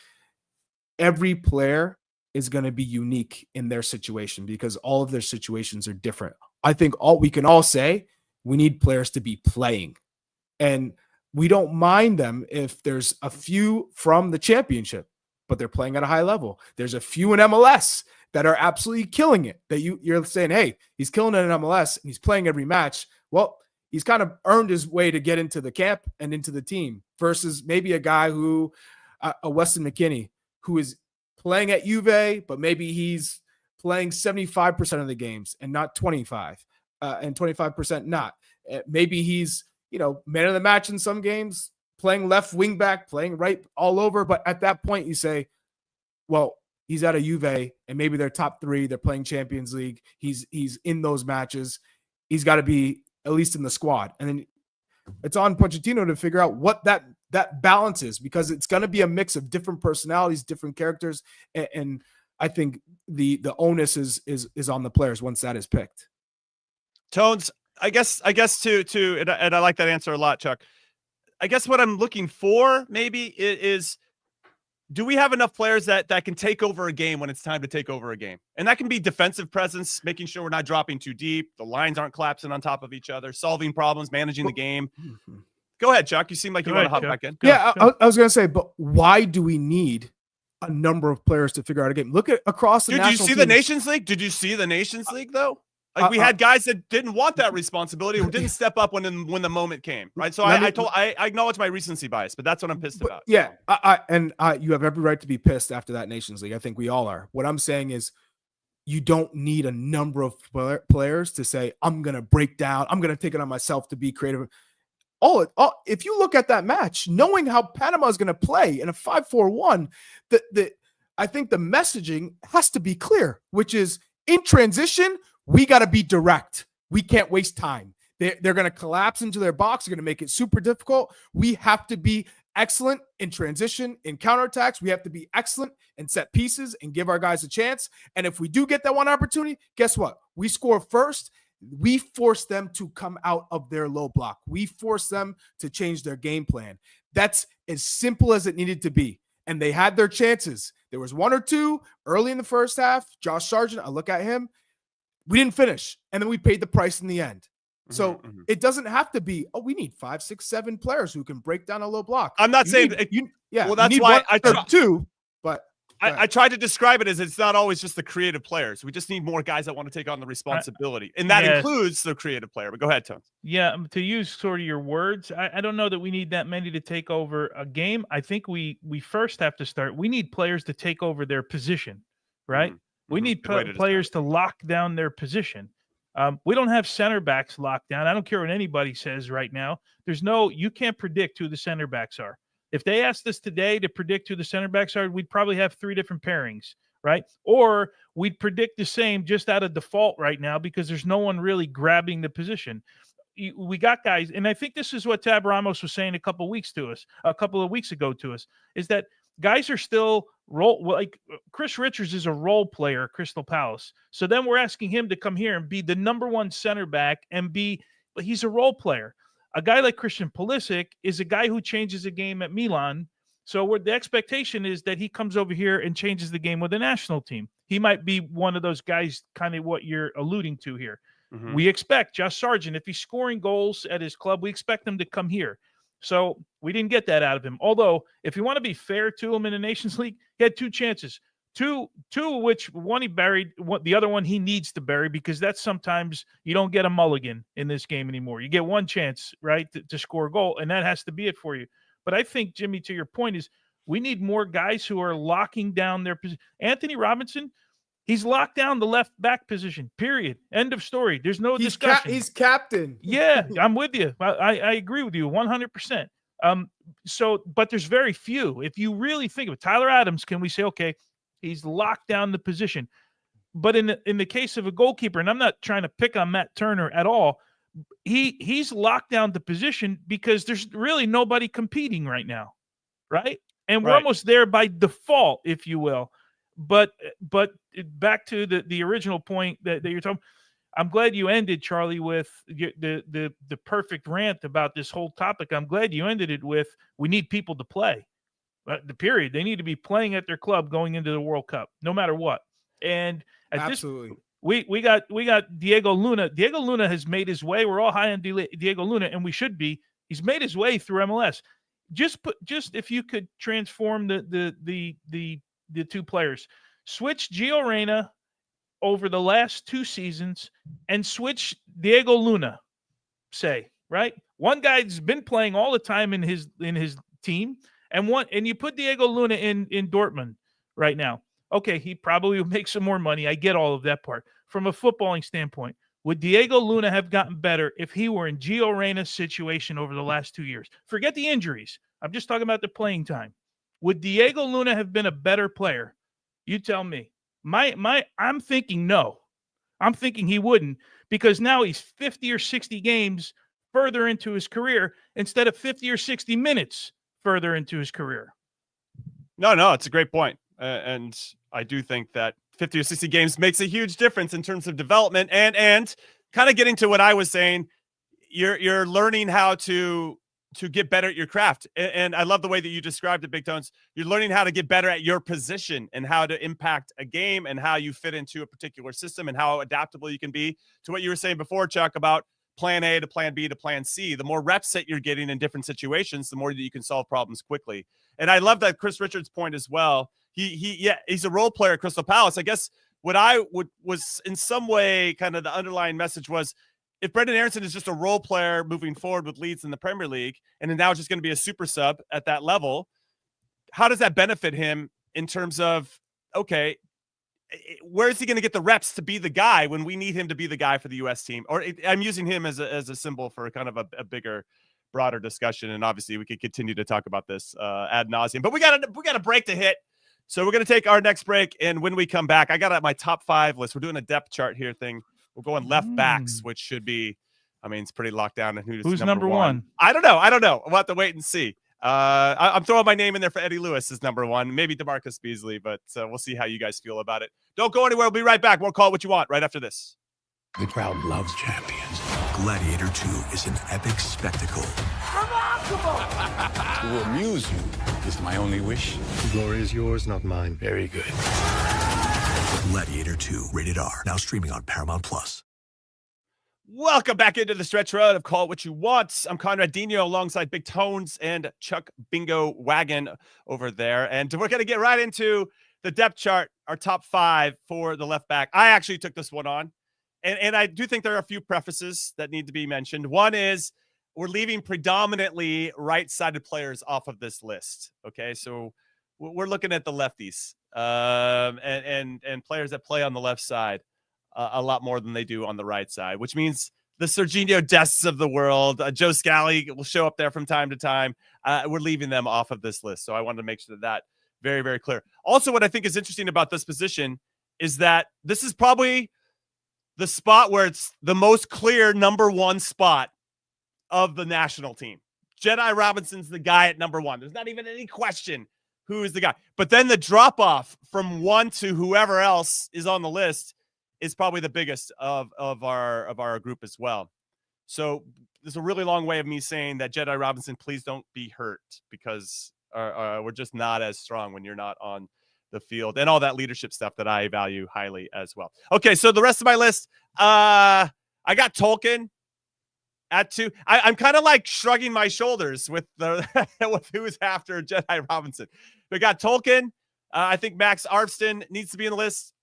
every player is going to be unique in their situation because all of their situations are different. I think we can all say we need players to be playing, and we don't mind them if there's a few from the championship, but they're playing at a high level. There's a few in MLS that are absolutely killing it, that you're saying, hey, he's killing it in MLS and he's playing every match. Well, he's kind of earned his way to get into the camp and into the team versus maybe a guy who, a Weston McKennie, who is playing at Juve, but maybe he's playing 75% of the games and not 25 and 25% not. Maybe he's, man of the match in some games, playing left wing back, playing right all over. But at that point you say, well, he's at a Juve and maybe they're top 3. They're playing Champions League. He's in those matches. He's got to be at least in the squad. And then it's on Pochettino to figure out what that balance is, because it's going to be a mix of different personalities, different characters. And I think the onus is on the players once that is picked. Tones, I guess too, and I like that answer a lot, Chuck. I guess what I'm looking for maybe is, do we have enough players that can take over a game when it's time to take over a game? And that can be defensive presence, making sure we're not dropping too deep, the lines aren't collapsing on top of each other, solving problems, managing the game. Go ahead, Chuck. You seem like you want to hop back in. Yeah, I was going to say, but why do we need a number of players to figure out a game? Look at across the national teams. Did you see the Nations League? Did you see the Nations League, though? Like we had guys that didn't want that responsibility or didn't step up when the moment came, right? So I acknowledge my recency bias, but that's what I'm pissed about. Yeah, you have every right to be pissed after that Nations League. I think we all are. What I'm saying is, you don't need a number of players to say, I'm going to break down, I'm going to take it on myself to be creative. If you look at that match, knowing how Panama is going to play in a 5-4-1, I think the messaging has to be clear, which is in transition, we got to be direct. We can't waste time. They're going to collapse into their box. They're going to make it super difficult. We have to be excellent in transition, in counterattacks. We have to be excellent in set pieces and give our guys a chance. And if we do get that one opportunity, guess what? We score first. We force them to come out of their low block. We force them to change their game plan. That's as simple as it needed to be. And they had their chances. There was one or two early in the first half. Josh Sargent, I look at him. We didn't finish. And then we paid the price in the end. So it doesn't have to be, we need 5, 6, 7 players who can break down a low block. I'm not saying well, that's why I tried two, but I tried to describe it as it's not always just the creative players. We just need more guys that want to take on the responsibility. And that includes the creative player. But go ahead, Tone. Yeah, to use sort of your words, I don't know that we need that many to take over a game. I think we first have to start. We need players to take over their position, right? We need players to lock down their position. We don't have center backs locked down. I don't care what anybody says right now. You can't predict who the center backs are. If they asked us today to predict who the center backs are, we'd probably have 3 different pairings, right? Or we'd predict the same just out of default right now because there's no one really grabbing the position. We got guys, and I think this is what Tab Ramos was saying a couple of weeks ago to us, is that guys are still like Chris Richards is a role player at Crystal Palace. So then we're asking him to come here and be the number 1 center back he's a role player. A guy like Christian Pulisic is a guy who changes a game at Milan. So the expectation is that he comes over here and changes the game with the national team. He might be one of those guys, kind of what you're alluding to here. We expect Josh Sargent, if he's scoring goals at his club, we expect him to come here. So we didn't get that out of him. Although, if you want to be fair to him in the Nations League, he had 2 chances. Two of which one he buried, the other one he needs to bury because that's sometimes you don't get a mulligan in this game anymore. You get 1 chance, right, to score a goal, and that has to be it for you. But I think, Jimmy, to your point is we need more guys who are locking down their position. Anthony Robinson, he's locked down the left back position, period. End of story. There's no discussion. He's captain. Yeah, I'm with you. I agree with you 100%. But there's very few. If you really think of it, Tyler Adams, can we say, okay, he's locked down the position. But in the case of a goalkeeper, and I'm not trying to pick on Matt Turner at all, he's locked down the position because there's really nobody competing right now, right? And we're almost there by default, if you will. But back to the original point that you're talking. I'm glad you ended, Charlie, with the perfect rant about this whole topic. I'm glad you ended it with we need people to play. The period. They need to be playing at their club going into the World Cup, no matter what. And absolutely, we got Diego Luna. Diego Luna has made his way. We're all high on Diego Luna, and we should be. He's made his way through MLS. Just if you could transform the 2 players, switch Gio Reyna over the last 2 seasons, and switch Diego Luna. Say right, one guy's been playing all the time in his team. And you put Diego Luna in Dortmund right now. Okay, he probably would make some more money. I get all of that part. From a footballing standpoint, would Diego Luna have gotten better if he were in Gio Reyna's situation over the last 2 years? Forget the injuries. I'm just talking about the playing time. Would Diego Luna have been a better player? You tell me. I'm thinking no. I'm thinking he wouldn't because now he's 50 or 60 games further into his career instead of 50 or 60 minutes further into his career. No, it's a great point. And I do think that 50 or 60 games makes a huge difference in terms of development and kind of getting to what I was saying. You're learning how to get better at your craft. And I love the way that you described it, Big Tones. You're learning how to get better at your position and how to impact a game and how you fit into a particular system and how adaptable you can be to what you were saying before, Chuck, about plan A to plan B to plan C. The more reps that you're getting in different situations, the more that you can solve problems quickly. And I love that Chris Richards' point as well. He's a role player at Crystal Palace. I guess what was in some way kind of the underlying message was if Brenden Aaronson is just a role player moving forward with Leeds in the Premier League, and then now it's just going to be a super sub at that level, how does that benefit him in terms of, okay, where is he going to get the reps to be the guy when we need him to be the guy for the U.S. team? Or I'm using him as a symbol for kind of a bigger, broader discussion. And obviously we could continue to talk about this ad nauseum, but we got a break to hit. So we're going to take our next break. And when we come back, I got my top 5 list. We're doing a depth chart here thing. We're going left backs, which should be, it's pretty locked down. And who's number one? I don't know. We'll have to wait and see. I'm throwing my name in there for Eddie Lewis as number 1, maybe DeMarcus Beasley, but we'll see how you guys feel about it. Don't go anywhere. We'll be right back. More Call It What You Want right after this. The crowd loves champions. Gladiator 2 is an epic spectacle. To amuse you is my only wish. The glory is yours, not mine. Very good. Gladiator 2, rated R, now streaming on Paramount+. Welcome back into the stretch road of Call It What You Want. I'm Conrad Dino alongside Big Tones and Chuck Bingo Wagon over there. And we're going to get right into the depth chart, our top 5 for the left back. I actually took this one on. And I do think there are a few prefaces that need to be mentioned. One is we're leaving predominantly right-sided players off of this list. Okay, so we're looking at the lefties and players that play on the left side a lot more than they do on the right side, which means the Serginho Dests of the world, Joe Scally will show up there from time to time. We're leaving them off of this list. So I wanted to make sure that very, very clear. Also, what I think is interesting about this position is that this is probably the spot where it's the most clear number 1 spot of the national team. Jedi Robinson's the guy at number 1. There's not even any question who is the guy. But then the drop off from 1 to whoever else is on the list is probably the biggest of our group as well. So there's a really long way of me saying that Jedi Robinson, please don't be hurt, because we're just not as strong when you're not on the field, and all that leadership stuff that I value highly as well. Okay, so the rest of my list, I got Tolkien at 2. I'm kind of like shrugging my shoulders with with who's after Jedi Robinson. We got Tolkien. I think Max Arfston needs to be in the list.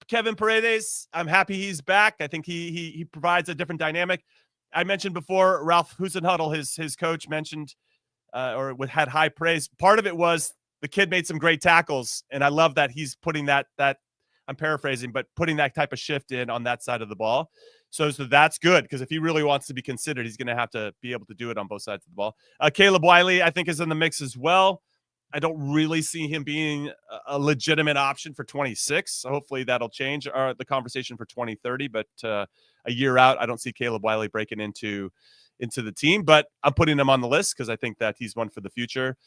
Kevin Paredes, I'm happy he's back. I think he provides a different dynamic. I mentioned before, Ralph Husenhuddle, his coach, mentioned had high praise. Part of it was the kid made some great tackles, and I love that he's putting that I'm paraphrasing, but putting that type of shift in on that side of the ball. So that's good, because if he really wants to be considered, he's going to have to be able to do it on both sides of the ball. Caleb Wiley, I think, is in the mix as well. I don't really see him being a legitimate option for 26. So hopefully that'll change the conversation for 2030. But a year out, I don't see Caleb Wiley breaking into the team. But I'm putting him on the list because I think that he's one for the future.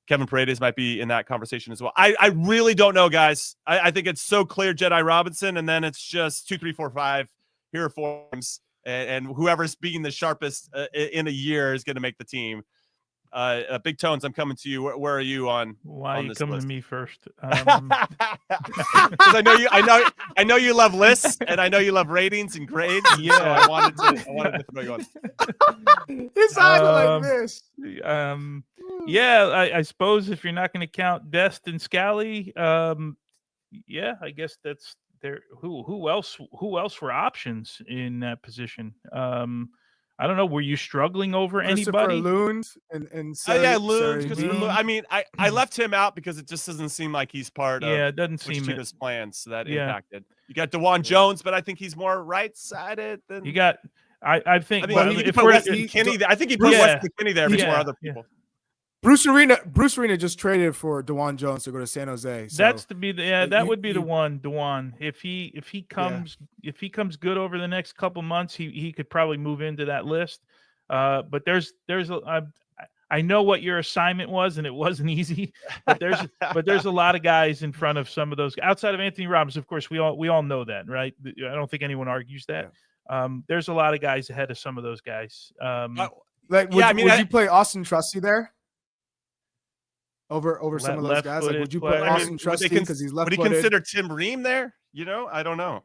Kevin Paredes might be in that conversation as well. I really don't know, guys. I think it's so clear Jedi Robinson, and then it's just 2, 3, 4, 5 here forms, and whoever's being the sharpest in a year is going to make the team. Big Tones, I'm coming to you. Where are you on? Why are you coming list? to me first? Because I know you love lists, and I know you love ratings and grades. Yeah, so I wanted to throw you on. It's like this. Yeah, I suppose if you're not going to count Dest and Scally, yeah, I guess that's there. Who else were options in that position? I don't know. Were you struggling over anybody? Loons and yeah, Loons. I mean, I left him out because it just doesn't seem like he's part of it doesn't seem Pochettino's plans, so that impacted. You got DeJuan Jones, but I think he's more right-sided than you got. I think. If put Wesley Kinney there, I think he put Wesley Kinney there before other people. Bruce Arena just traded for DeJuan Jones to go to San Jose. So that's to be that would be the one. DeJuan, if he comes good over the next couple months, he could probably move into that list. But I know what your assignment was, and it wasn't easy. But there's a lot of guys in front of some of those outside of Anthony Robinson. Of course, we all know that, right? I don't think anyone argues that. Yeah. There's a lot of guys ahead of some of those guys. Would you play Austin Trusty there? Over some of those guys, would you put Austin Trusty because he's left-footed? Would he consider Tim Ream there? I don't know.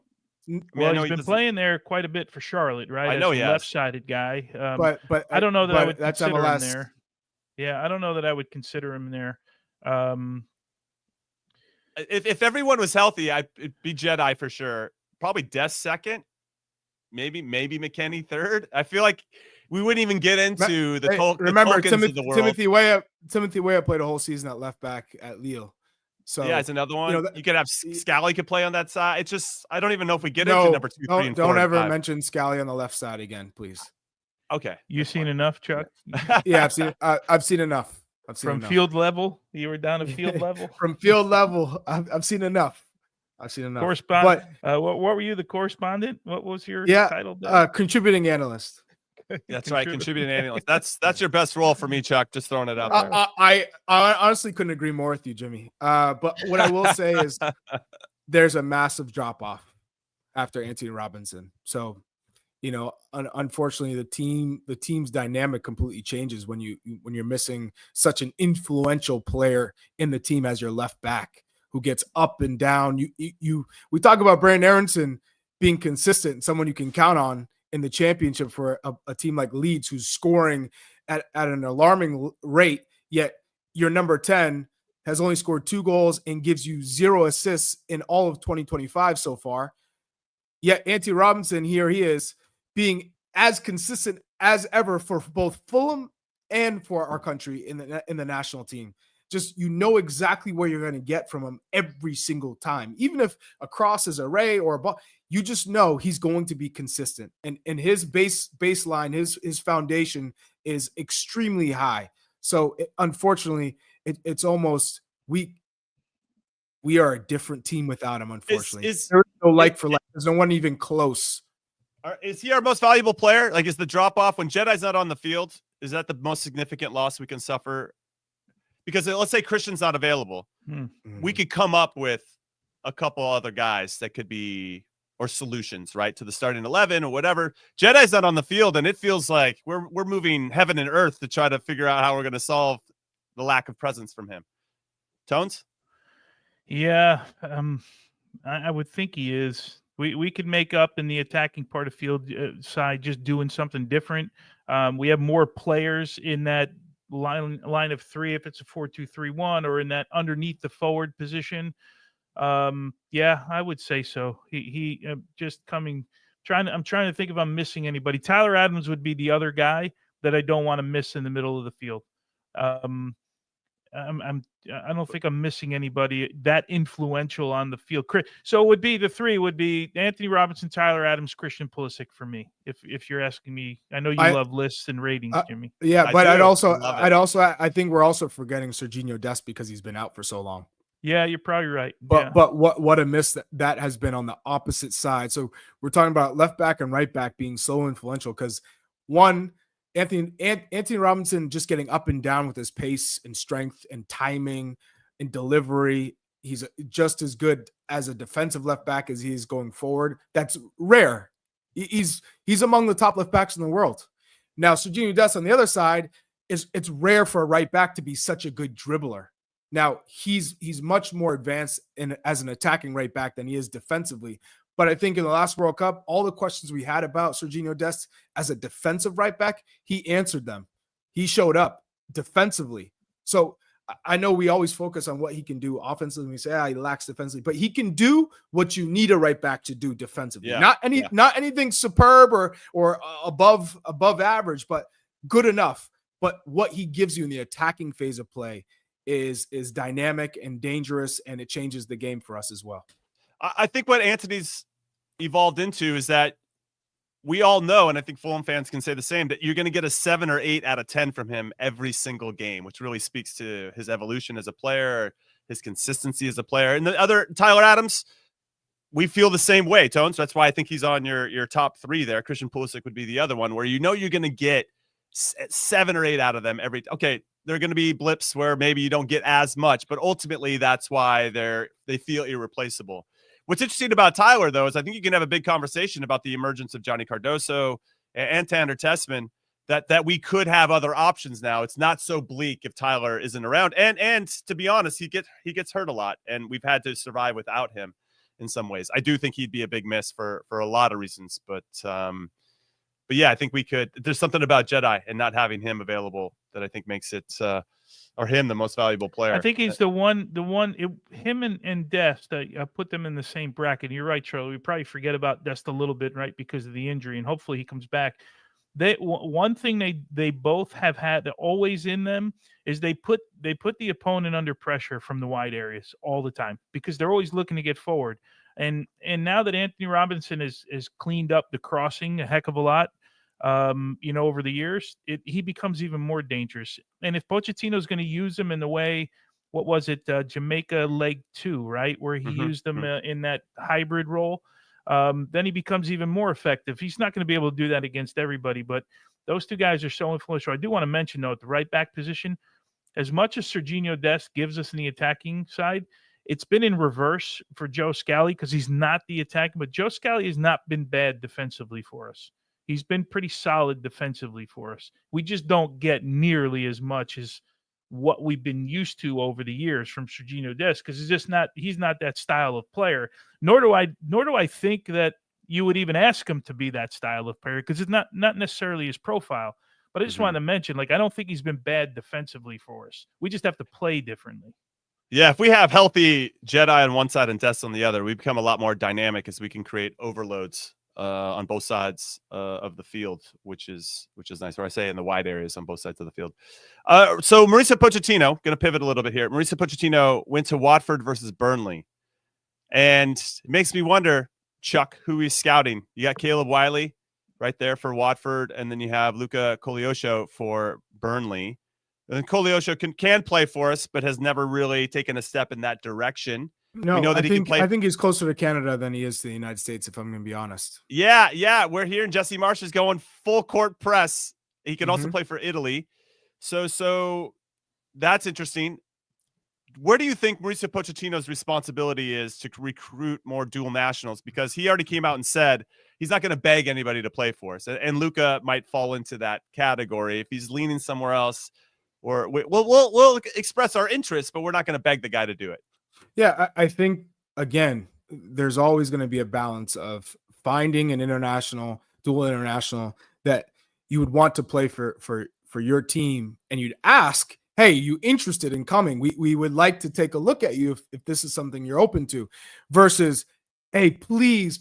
Well, he's been playing there quite a bit for Charlotte, right? I know he has. Left-sided guy, but I don't know that I would consider him there. Yeah, I don't know that I would consider him there. If everyone was healthy, it'd be Jedi for sure. Probably Des second, maybe McKennie third. I feel like we wouldn't even get into the Tolkiens of the world. Timothy Weah played a whole season at left back at Lille. So yeah, it's another one. You could have Scally could play on that side. It's just I don't even know if we get into number 2, 3, and 4. Don't ever mention Scally on the left side again, please. Okay, you've seen enough, Chuck. Yeah, I've seen enough. From field level, you were down to field level. From field level, I've seen enough. Correspondent. What were you, the correspondent? What was your title? Contributing analyst. That's right. Contributing anything else. That's your best role for me, Chuck. Just throwing it out there. I honestly couldn't agree more with you, Jimmy. But what I will say is there's a massive drop off after Anthony Robinson. So, unfortunately, the team's dynamic completely changes when you're missing such an influential player in the team as your left back who gets up and down. We talk about Brenden Aaronson being consistent and someone you can count on in the championship for a team like Leeds, who's scoring at an alarming rate, yet your number 10 has only scored 2 goals and gives you 0 assists in all of 2025 so far. Yet Anthony Robinson, here he is, being as consistent as ever for both Fulham and for our country in the national team. Just, exactly where you're going to get from him every single time. Even if a cross is a ray or a ball, you just know he's going to be consistent. And his baseline, his foundation is extremely high. So unfortunately, it's almost we are a different team without him, unfortunately. There's no like for like. There's no one even close. Is he our most valuable player? Like, is the drop-off when Jedi's not on the field, is that the most significant loss we can suffer? Because let's say Christian's not available. We could come up with a couple other guys that could be, or solutions, right, to the starting 11 or whatever. Jedi's not on the field, and it feels like we're moving heaven and earth to try to figure out how we're going to solve the lack of presence from him. Tones? Yeah, I would think he is. We could make up in the attacking part of field side just doing something different. We have more players in that line of 3 if it's a 4-2-3-1, or in that underneath the forward position. Yeah, I would say so. He just coming. I'm trying to think if I'm missing anybody. Tyler Adams would be the other guy that I don't want to miss in the middle of the field. I don't think I'm missing anybody that influential on the field. So it would be the 3 would be Anthony Robinson, Tyler Adams, Christian Pulisic for me. If you're asking me, I know you love lists and ratings, Jimmy. Yeah, but I think we're also forgetting Serginho Dest because he's been out for so long. Yeah, you're probably right. But what a miss that has been on the opposite side. So we're talking about left back and right back being so influential because one, Anthony Robinson just getting up and down with his pace and strength and timing and delivery. He's just as good as a defensive left back as he is going forward. That's rare. He's among the top left backs in the world. Now, Serginho Dest on the other side, it's rare for a right back to be such a good dribbler. Now, he's much more advanced as an attacking right back than he is defensively. But I think in the last World Cup, all the questions we had about Serginho Dest as a defensive right back, he answered them. He showed up defensively. So I know we always focus on what he can do offensively. We say, he lacks defensively, but he can do what you need a right back to do defensively. Yeah. Not anything superb or above average, but good enough. But what he gives you in the attacking phase of play is dynamic and dangerous, and it changes the game for us as well. I think what Anthony's evolved into is that we all know, and I think Fulham fans can say the same, that you're going to get a 7 or 8 out of 10 from him every single game, which really speaks to his evolution as a player, his consistency as a player. And the other, Tyler Adams, we feel the same way, Tones. So that's why I think he's on your top 3 there. Christian Pulisic would be the other one, where you're going to get 7 or 8 out of them every. Okay, there are going to be blips where maybe you don't get as much, but ultimately that's why they feel irreplaceable. What's interesting about Tyler, though, is I think you can have a big conversation about the emergence of Johnny Cardoso and Tanner Tessman, that we could have other options now. It's not so bleak if Tyler isn't around. And to be honest, he gets hurt a lot, and we've had to survive without him in some ways. I do think he'd be a big miss for a lot of reasons, but yeah, I think we could. There's something about Jedi and not having him available that I think makes it or him the most valuable player. I think he's him and Dest. I put them in the same bracket. You're right, Charlie. We probably forget about Dest a little bit, right, because of the injury, and hopefully he comes back. One thing they both have had always in them is they put the opponent under pressure from the wide areas all the time because they're always looking to get forward. And now that Anthony Robinson is cleaned up the crossing a heck of a lot, over the years, he becomes even more dangerous. And if Pochettino is going to use him in the way, what was it, Jamaica leg 2, right, where he used them in that hybrid role, then he becomes even more effective. He's not going to be able to do that against everybody, but Those two guys are so influential. I do want to mention, though, at the right back position, as much as Serginho Dest gives us in the attacking side, it's been in reverse for Joe Scally because he's not the attacking. But Joe Scally has not been bad defensively for us. He's been pretty solid defensively for us. We just don't get nearly as much as what we've been used to over the years from Serginho Dest because he's not that style of player. Nor do I think that you would even ask him to be that style of player because it's not necessarily his profile. But I just wanted to mention, I don't think he's been bad defensively for us. We just have to play differently. Yeah, if we have healthy Jedi on one side and Dest on the other, we become a lot more dynamic as we can create overloads on both sides of the field, which is nice. Or I say in the wide areas on both sides of the field. So Mauricio Pochettino, going to pivot a little bit here. Mauricio Pochettino went to Watford versus Burnley, and it makes me wonder, Chuck, who he's scouting. You got Caleb Wiley right there for Watford, and then you have Luca Koleosho for Burnley. And Koleosho can play for us, but has never really taken a step in that direction. No, we know that I think he's closer to Canada than he is to the United States, if I'm going to be honest. Yeah. We're hearing Jesse Marsh is going full court press. He can also play for Italy. So that's interesting. Where do you think Mauricio Pochettino's responsibility is to recruit more dual nationals? Because he already came out and said he's not going to beg anybody to play for us. And Luca might fall into that category. If he's leaning somewhere else, or we'll express our interest, but we're not going to beg the guy to do it. Yeah, I think, again, there's always going to be a balance of finding an dual international that you would want to play for your team, and you'd ask, hey, you interested in coming? We would like to take a look at you if this is something you're open to, versus, hey, please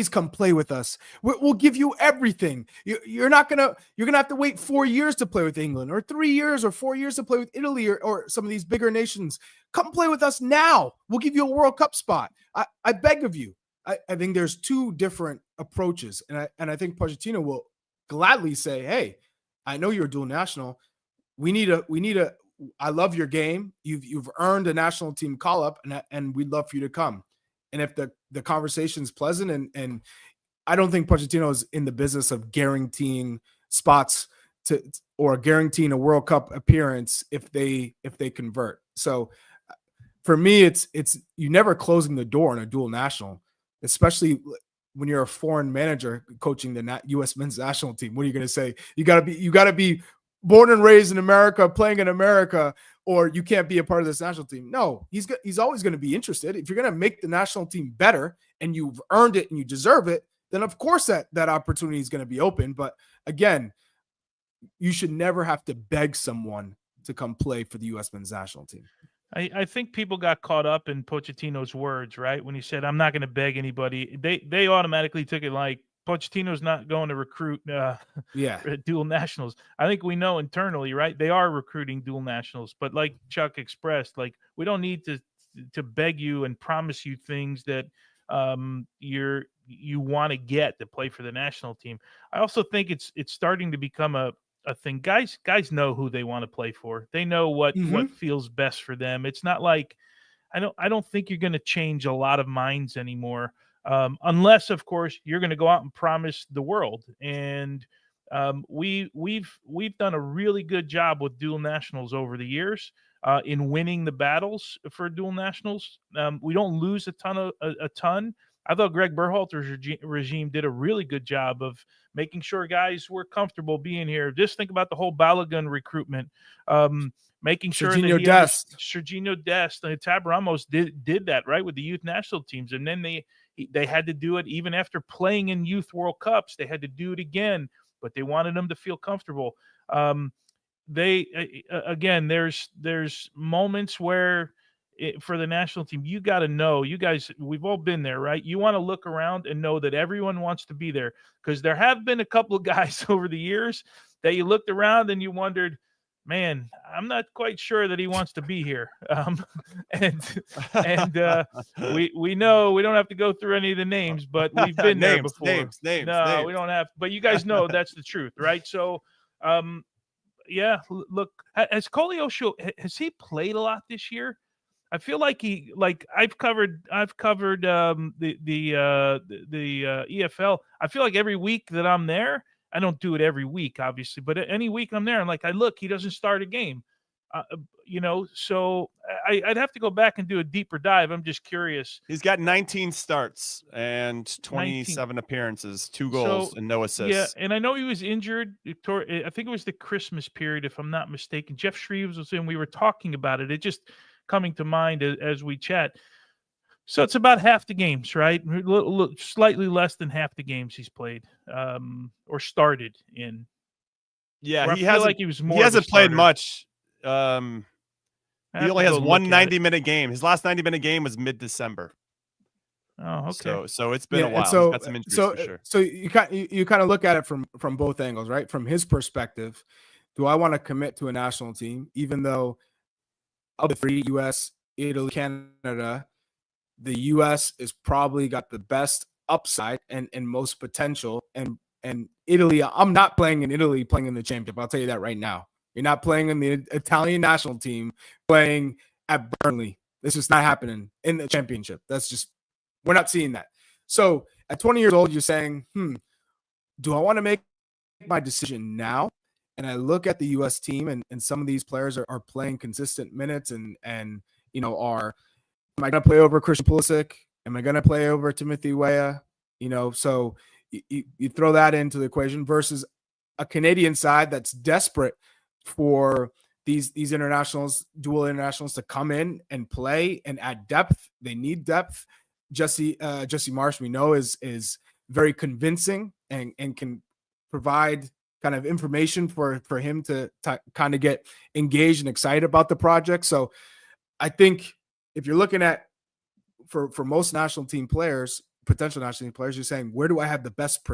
come play with us. We'll give you everything. You're going to have to wait 4 years to play with England, or 3 years or 4 years to play with Italy or some of these bigger nations. Come play with us now. We'll give you a World Cup spot. I beg of you. I think there's two different approaches. And I think Pochettino will gladly say, hey, I know you're a dual national. We need a I love your game. You've earned a national team call up, and we'd love for you to come. And if the conversation's pleasant, and I don't think Pochettino is in the business of guaranteeing spots or guaranteeing a World Cup appearance if they convert. So for me, it's you never closing the door on a dual national, especially when you're a foreign manager coaching the U.S. men's national team. What are you going to say? You got to be born and raised in America, playing in America, or you can't be a part of this national team. No, he's always going to be interested. If you're going to make the national team better and you've earned it and you deserve it, then of course that opportunity is going to be open. But again, you should never have to beg someone to come play for the U.S. men's national team. I think people got caught up in Pochettino's words, right? When he said, I'm not going to beg anybody. They automatically took it like Pochettino's not going to recruit dual nationals. I think we know internally, right? They are recruiting dual nationals. But like Chuck expressed, we don't need to beg you and promise you things that you want to get to play for the national team. I also think it's starting to become a thing. Guys know who they want to play for. They know what feels best for them. It's not like I don't think you're going to change a lot of minds anymore, unless of course you're going to go out and promise the world. And we've done a really good job with dual nationals over the years in winning the battles for dual nationals. We don't lose a ton. I thought Greg Berhalter's regime did a really good job of making sure guys were comfortable being here. Just think about the whole Balogun recruitment, making sure Serginho Dest. Serginho Dest and Tab Ramos did that, right, with the youth national teams. And then they had to do it even after playing in youth World Cups. They had to do it again, but they wanted them to feel comfortable. There's moments where for the national team, you got to know, you guys, we've all been there, right? You want to look around and know that everyone wants to be there, because there have been a couple of guys over the years that you looked around and you wondered, man, I'm not quite sure that he wants to be here. We know we don't have to go through any of the names, but we've been there before. Names. We don't have, but you guys know that's the truth, right? So, look, has Koleosho, has he played a lot this year? I feel like I've covered the EFL. I feel like every week that I'm there, I don't do it every week, obviously, but any week I'm there, I'm like, I look, he doesn't start a game. So I'd have to go back and do a deeper dive. I'm just curious. He's got 19 starts and 27 appearances, 2 goals and no assists. Yeah, and I know he was injured. I think it was the Christmas period, if I'm not mistaken. Jeff Shreves was in. We were talking about it. It just coming to mind as we chat. So it's about half the games, right? Slightly less than half the games he's played or started in. Yeah, he hasn't played much. He only has one 90-minute game. His last 90-minute game was mid-December. Oh, okay. So it's been a while. So, he's got some injuries for sure. So you kind of look at it from both angles, right? From his perspective, do I want to commit to a national team, even though of the 3, US, Italy, Canada, the US is probably got the best upside and most potential, and Italy, I'm not playing in Italy playing in the championship. I'll tell you that right now. You're not playing in the Italian national team playing at Burnley. This is not happening in the championship. We're not seeing that. So at 20 years old, you're saying, do I want to make my decision now? And I look at the U.S. team, and some of these players are playing consistent minutes and am I going to play over Christian Pulisic? Am I going to play over Timothy Weah? So you throw that into the equation versus a Canadian side that's desperate for these internationals, dual internationals, to come in and play and add depth. They need depth. Jesse Marsh, we know, is very convincing and can provide kind of information for him to kind of get engaged and excited about the project. So I think if you're looking at for most national team players, potential national team players, you're saying, where do I have the best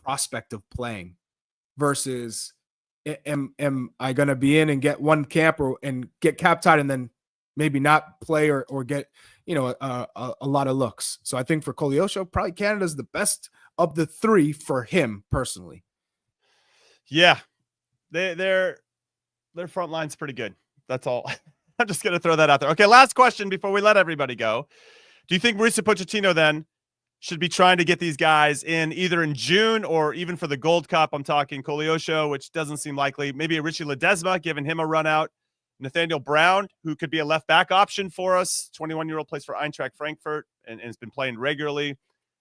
prospect of playing versus am I going to be in and get one camp and get cap tied and then maybe not play or get a lot of looks. So I think for Koleosho, probably Canada's the best of the 3 for him personally. Yeah, their front line's pretty good. That's all. I'm just going to throw that out there. Okay, last question before we let everybody go. Do you think Mauricio Pochettino then should be trying to get these guys in either in June or even for the Gold Cup? I'm talking Koleosho, which doesn't seem likely. Maybe a Richie Ledesma, giving him a run out. Nathaniel Brown, who could be a left back option for us. 21-year-old, plays for Eintracht Frankfurt and has been playing regularly.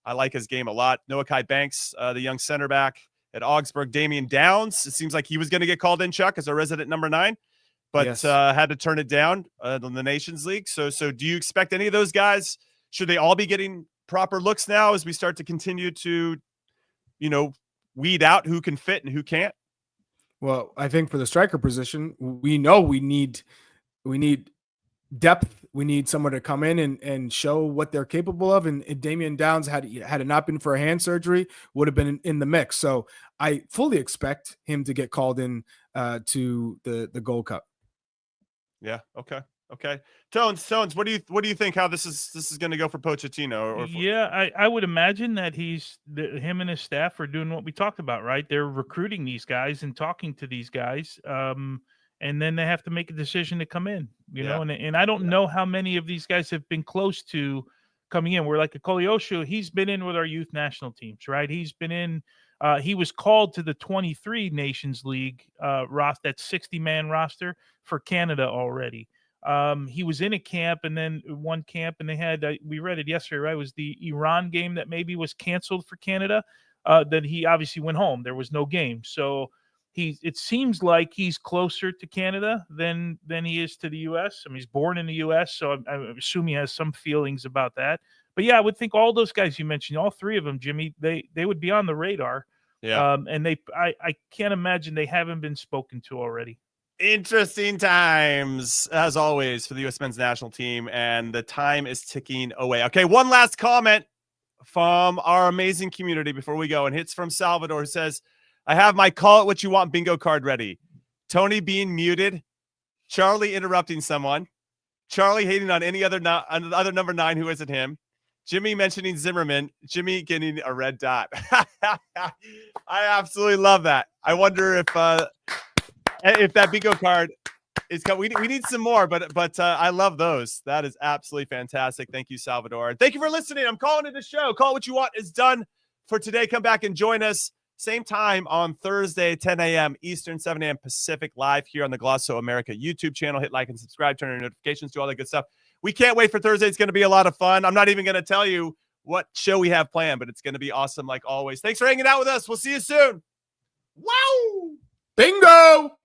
I like his game a lot. Noah Kai Banks, the young center back at Augsburg. Damian Downs, it seems like he was going to get called in, Chuck, as a resident number 9, but yes. Had to turn it down in the Nations League. So do you expect any of those guys? Should they all be getting proper looks now as we start to continue to, weed out who can fit and who can't? Well, I think for the striker position, we know we need depth. We need someone to come in and show what they're capable of. And Damian Downs, had it not been for a hand surgery, would have been in the mix. So I fully expect him to get called in to the Gold Cup. Yeah. Okay. Tones, what do you think how this is going to go for Pochettino? Yeah, I would imagine that him and his staff are doing what we talked about, right? They're recruiting these guys and talking to these guys, and then they have to make a decision to come in, you know. And I don't know how many of these guys have been close to coming in. We're like a Koleosho, he's been in with our youth national teams, right? He's been in. He was called to the 23 Nations League roster, that 60-man roster for Canada already. He was in a camp and then one camp, and they had, we read it yesterday, right? It was the Iran game that maybe was canceled for Canada. That he obviously went home. There was no game. So it seems like he's closer to Canada than he is to the U.S. I mean, he's born in the U.S., so I assume he has some feelings about that. But yeah, I would think all those guys you mentioned, all 3 of them, Jimmy, they would be on the radar. Yeah. And I can't imagine they haven't been spoken to already. Interesting times, as always, for the U.S. men's national team, and the time is ticking away. Okay, one last comment from our amazing community before we go, and it's from Salvador, who says, I have my call it what you want bingo card ready. Tony being muted, Charlie interrupting someone, Charlie hating on any other number 9 who isn't him, Jimmy mentioning Zimmerman, Jimmy getting a red dot. I absolutely love that. I wonder if that bingo card is coming. We need some more, but I love those. That is absolutely fantastic. Thank you, Salvador. Thank you for listening. I'm calling it a show. Call it what you want is done for today. Come back and join us Same time on Thursday, 10 a.m. Eastern, 7 a.m. Pacific, live here on the Glosso America YouTube channel. Hit like and subscribe, turn on your notifications, do all that good stuff. We can't wait for Thursday. It's going to be a lot of fun. I'm not even going to tell you what show we have planned, but it's going to be awesome like always. Thanks for hanging out with us. We'll see you soon. Wow! Bingo!